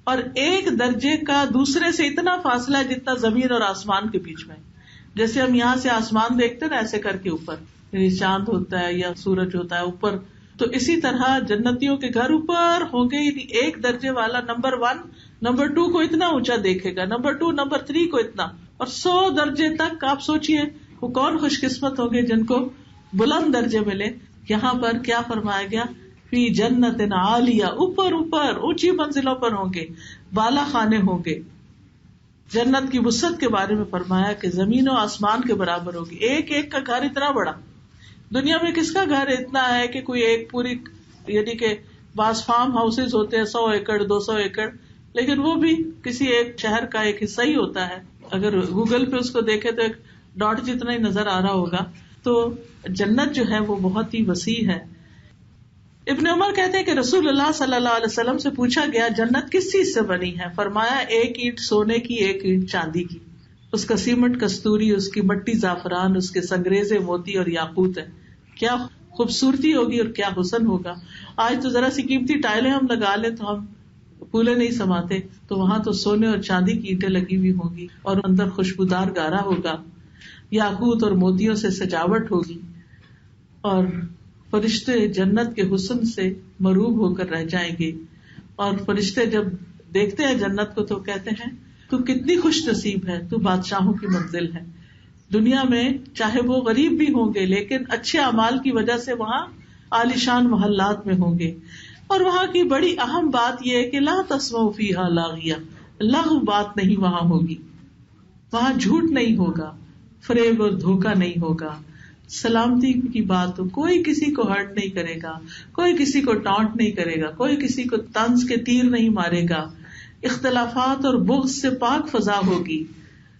اور ایک درجے کا دوسرے سے اتنا فاصلہ ہے جتنا زمین اور آسمان کے بیچ میں. جیسے ہم یہاں سے آسمان دیکھتے ہیں نا ایسے کر کے اوپر یعنی چاند ہوتا ہے یا سورج ہوتا ہے اوپر، تو اسی طرح جنتیوں کے گھر اوپر ہوں گے. یعنی ایک درجے والا نمبر 1 نمبر 2 کو اتنا اونچا دیکھے گا، نمبر 2 نمبر 3 کو اتنا، اور 100 درجے تک. آپ سوچئے وہ کون خوش قسمت ہوں گے جن کو بلند درجے ملے. یہاں پر کیا فرمایا گیا؟ فی جنت عالیہ، اوپر اوپر اونچی منزلوں پر ہوں گے، بالا خانے ہوں گے. جنت کی وسعت کے بارے میں فرمایا کہ زمین و آسمان کے برابر ہوگی. ایک ایک کا گھر اتنا بڑا. دنیا میں کس کا گھر اتنا ہے کہ کوئی ایک پوری، یعنی کہ بعض فارم ہاؤسز ہوتے ہیں 100 ایکڑ 200 ایکڑ، لیکن وہ بھی کسی ایک شہر کا ایک حصہ ہی ہوتا ہے. اگر گوگل پہ اس کو دیکھے تو ایک ڈاٹ جتنا ہی نظر آ رہا ہوگا. تو جنت جو ہے وہ بہت ہی وسیع ہے. ابن عمر کہتے ہیں کہ رسول اللہ صلی اللہ علیہ وسلم سے پوچھا گیا جنت کس چیز سے بنی ہے؟ فرمایا ایک اینٹ سونے کی، ایک اینٹ چاندی کی. اس کا سیمنٹ کستوری، اس کی مٹی زعفران، اس کے سنگریزے موتی اور یاقوت ہے. کیا خوبصورتی ہوگی اور کیا حسن ہوگا. آج تو ذرا سی قیمتی ٹائلیں ہم لگا لیں تو ہم پھولے نہیں سماتے، تو وہاں تو سونے اور چاندی کی اینٹیں لگی ہوئی ہوں گی اور اندر خوشبودار گارا ہوگا، یاقوت اور موتیوں سے سجاوٹ ہوگی، اور فرشتے جنت کے حسن سے مروب ہو کر رہ جائیں گے. اور فرشتے جب دیکھتے ہیں جنت کو تو کہتے ہیں تو کتنی خوش نصیب ہے، تو بادشاہوں کی منزل ہے. دنیا میں چاہے وہ غریب بھی ہوں گے لیکن اچھے اعمال کی وجہ سے وہاں عالیشان محلات میں ہوں گے. اور وہاں کی بڑی اہم بات یہ ہے کہ لا تسمعوا فیہا لاغیہ، لغو بات نہیں وہاں ہوگی. وہاں جھوٹ نہیں ہوگا، فریب اور دھوکہ نہیں ہوگا. سلامتی کی بات ہو، کوئی کسی کو ہرٹ نہیں کرے گا، کوئی کسی کو ٹانٹ نہیں کرے گا، کوئی کسی کو طنز کے تیر نہیں مارے گا. اختلافات اور بغض سے پاک فضا ہوگی.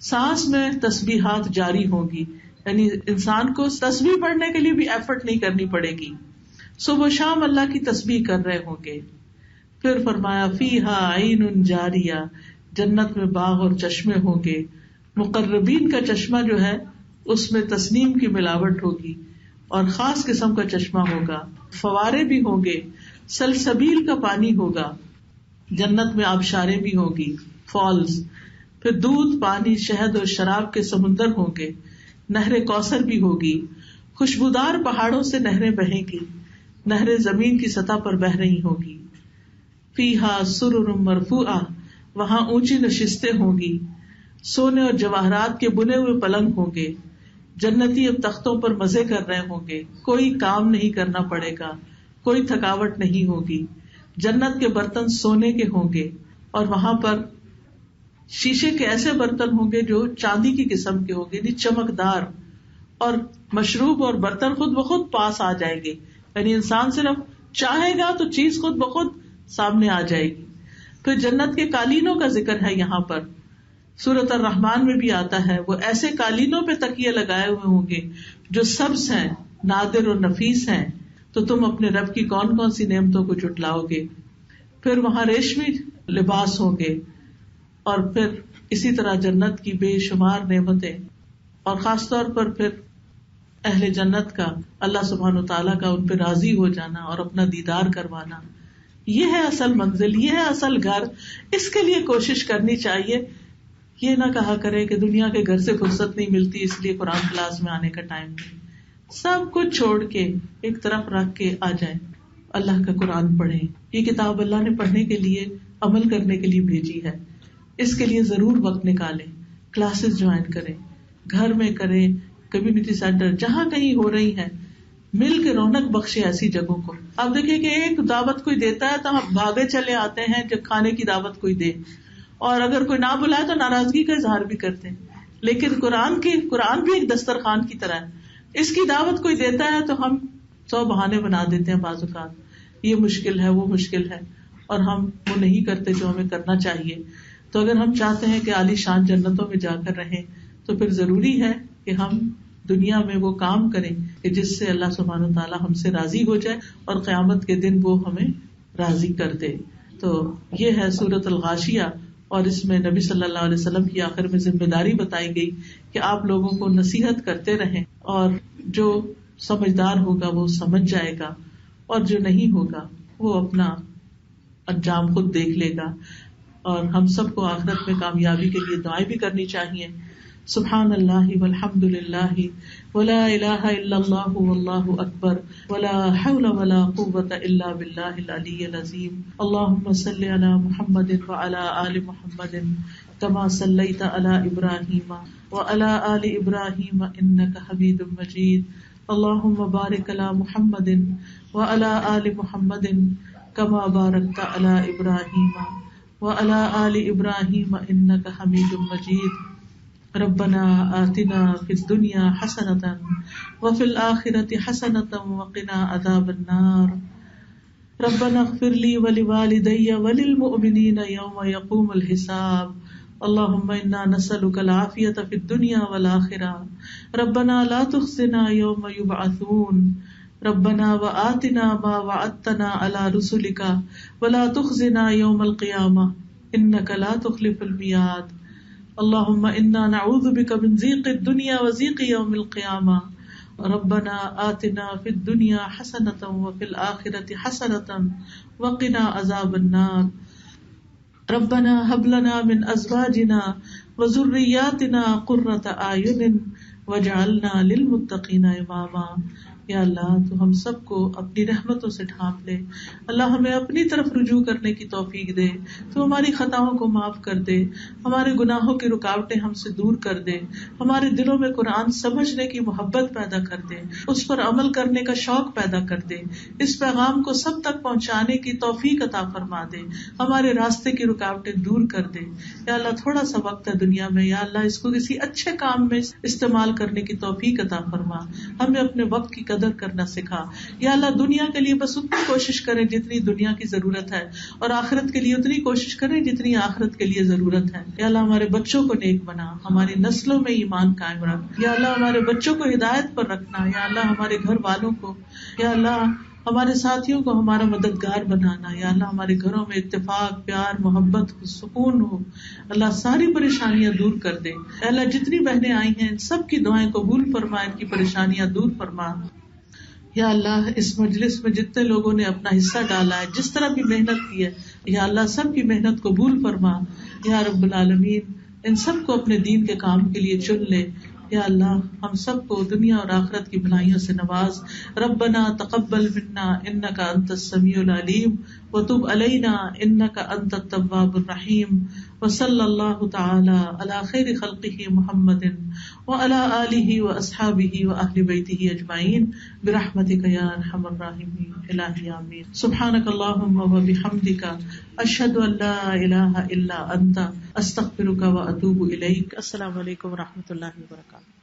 سانس میں تسبیحات جاری ہوں گی، یعنی انسان کو تسبیح پڑھنے کے لیے بھی ایفرٹ نہیں کرنی پڑے گی. صبح و شام اللہ کی تسبیح کر رہے ہوں گے. پھر فرمایا فیہا عین جاریہ، جنت میں باغ اور چشمے ہوں گے. مقربین کا چشمہ جو ہے اس میں تسنیم کی ملاوٹ ہوگی اور خاص قسم کا چشمہ ہوگا. فوارے بھی ہوں گے، سلسبیل کا پانی ہوگا. جنت میں آبشاریں بھی ہوں گی، فالز. پھر دودھ، پانی، شہد اور شراب کے سمندر ہوں گے. نہر کوثر بھی ہوگی. خوشبودار پہاڑوں سے نہریں بہیں گی. نہریں زمین کی سطح پر بہ رہی ہوگی. فیہا سرر مرفوعہ، وہاں اونچی نشستیں ہوں گی. سونے اور جواہرات کے بنے ہوئے پلنگ ہوں گے. جنتی اب تختوں پر مزے کر رہے ہوں گے. کوئی کام نہیں کرنا پڑے گا، کوئی تھکاوٹ نہیں ہوگی. جنت کے برتن سونے کے ہوں گے اور وہاں پر شیشے کے ایسے برتن ہوں گے جو چاندی کی قسم کے ہوں گے، یعنی چمکدار. اور مشروب اور برتن خود بخود پاس آ جائیں گے، یعنی انسان صرف چاہے گا تو چیز خود بخود سامنے آ جائے گی. پھر جنت کے قالینوں کا ذکر ہے یہاں پر. سورۃ الرحمن میں بھی آتا ہے وہ ایسے قالینوں پہ تکیے لگائے ہوئے ہوں گے جو سبز ہیں، نادر اور نفیس ہیں. تو تم اپنے رب کی کون کون سی نعمتوں کو جھٹلاؤ گے. پھر وہاں ریشمی لباس ہوں گے. اور پھر اسی طرح جنت کی بے شمار نعمتیں، اور خاص طور پر پھر اہل جنت کا اللہ سبحانہ وتعالیٰ کا ان پہ راضی ہو جانا اور اپنا دیدار کروانا. یہ ہے اصل منزل، یہ ہے اصل گھر. اس کے لیے کوشش کرنی چاہیے. یہ نہ کہا کرے کہ دنیا کے گھر سے فرصت نہیں ملتی اس لیے قرآن کلاس میں آنے کا ٹائم نہیں. سب کچھ چھوڑ کے ایک طرف رکھ کے آ جائیں، اللہ کا قرآن پڑھیں. یہ کتاب اللہ نے پڑھنے کے لیے، عمل کرنے کے لیے بھیجی ہے. اس کے لیے ضرور وقت نکالیں. کلاسز جوائن کریں، گھر میں کریں، کمیونٹی سینٹر جہاں کہیں ہو رہی ہیں، مل کے رونق بخشے ایسی جگہوں کو. آپ دیکھیں کہ ایک دعوت کوئی دیتا ہے تو ہم بھاگے چلے آتے ہیں جب کھانے کی دعوت کوئی دے، اور اگر کوئی نہ بلائے تو ناراضگی کا اظہار بھی کرتے ہیں. لیکن قرآن بھی ایک دسترخوان کی طرح ہے. اس کی دعوت کوئی دیتا ہے تو ہم 100 بہانے بنا دیتے ہیں بعض اوقات، یہ مشکل ہے وہ مشکل ہے، اور ہم وہ نہیں کرتے جو ہمیں کرنا چاہیے. تو اگر ہم چاہتے ہیں کہ عالی شان جنتوں میں جا کر رہیں تو پھر ضروری ہے کہ ہم دنیا میں وہ کام کریں کہ جس سے اللہ سبحانہ و تعالیٰ ہم سے راضی ہو جائے اور قیامت کے دن وہ ہمیں راضی کر دے. تو یہ ہے سورۃ الغاشیہ، اور اس میں نبی صلی اللہ علیہ وسلم کی آخر میں ذمہ داری بتائی گئی کہ آپ لوگوں کو نصیحت کرتے رہیں، اور جو سمجھدار ہوگا وہ سمجھ جائے گا، اور جو نہیں ہوگا وہ اپنا انجام خود دیکھ لے گا. اور ہم سب کو آخرت میں کامیابی کے لیے دعائیں بھی کرنی چاہیے. سبحان اللہ والحمد للہ ولا الہ الا اللہ واللہ اکبر ولا حول ولا قوة الا باللہ العلی العظیم. اللہم صل علی محمد وعلی آل محمد کما صلیت علی ابراہیم وعلی آل ابراہیم انک حمید مجید. اللہم بارک علی محمد وعلی آل محمد کما بارکت علی ابراہیم وعلى آل إبراهيم إنك حميد مجيد ربنا آتنا في الدنيا حسنة وفي الآخرة حسنة وقنا عذاب النار ربنا اغفر لي ولوالدي وللمؤمنين يوم يقوم الحساب اللهم إنا نسألك العافية في الدنيا والآخرة ربنا لا تخزنا يوم يبعثون ربنا وآتنا ما وعدتنا على رسلك ولا تخزنا يوم القيامة إنك لا تخلف الميعاد اللهم إنا نعوذ بك من ضيق الدنيا وضيق يوم القيامة ربنا آتنا في الدنيا حسنة وفي الآخرة حسنة وقنا عذاب النار ربنا هب لنا من أزواجنا وذرياتنا قرة أعين واجعلنا للمتقين إماما. یا اللہ تو ہم سب کو اپنی رحمتوں سے ڈھانپ لے. اللہ ہمیں اپنی طرف رجوع کرنے کی توفیق دے. تو ہماری خطاؤں کو معاف کر دے, ہمارے گناہوں کی رکاوٹیں ہم سے دور کر دے, ہمارے دلوں میں قرآن سمجھنے کی محبت پیدا کر دے, اس پر عمل کرنے کا شوق پیدا کر دے, اس پیغام کو سب تک پہنچانے کی توفیق عطا فرما دے, ہمارے راستے کی رکاوٹیں دور کر دے. یا اللہ تھوڑا سا وقت ہے دنیا میں, یا اللہ اس کو کسی اچھے کام میں استعمال کرنے کی توفیق عطا فرما. ہمیں اپنے وقت کی قدر کرنا سکھا. یا اللہ دنیا کے لیے بس اتنی کوشش کریں جتنی دنیا کی ضرورت ہے, اور آخرت کے لیے اتنی کوشش کریں جتنی آخرت کے لیے ضرورت ہے. یا اللہ ہمارے بچوں کو نیک بنا, ہماری نسلوں میں ایمان قائم رکھ. یا اللہ ہمارے بچوں کو ہدایت پر رکھنا. یا اللہ ہمارے گھر والوں کو, یا اللہ ہمارے ساتھیوں کو ہمارا مددگار بنانا. یا اللہ ہمارے گھروں میں اتفاق, پیار, محبت, سکون ہو. اللہ ساری پریشانیاں دور کر دے. اللہ جتنی بہنیں آئی ہیں ان سب کی دعائیں قبول فرما, ان کی پریشانیاں دور فرما. یا اللہ اس مجلس میں جتنے لوگوں نے اپنا حصہ ڈالا ہے, جس طرح بھی محنت کی ہے, یا اللہ سب کی محنت قبول فرما. یا رب العالمین ان سب کو اپنے دین کے کام کے لیے چن لے. یا اللہ ہم سب کو دنیا اور آخرت کی بھلائیوں سے نواز. ربنا تقبل منا انک انت السمیع العلیم وتب علینا انک انت التواب الرحیم. وصلی اللہ تعالی علی خیر خلقہ محمد وعلی آلہ واصحابہ واہل بیتہ اجمعین برحمتک یا ارحم الراحمین. الہی آمین. سبحانک اللہم وبحمدک اشہد ان لا الہ الا انت استغفرک واتوب الیک. السلام علیکم ورحمۃ اللہ وبرکاتہ.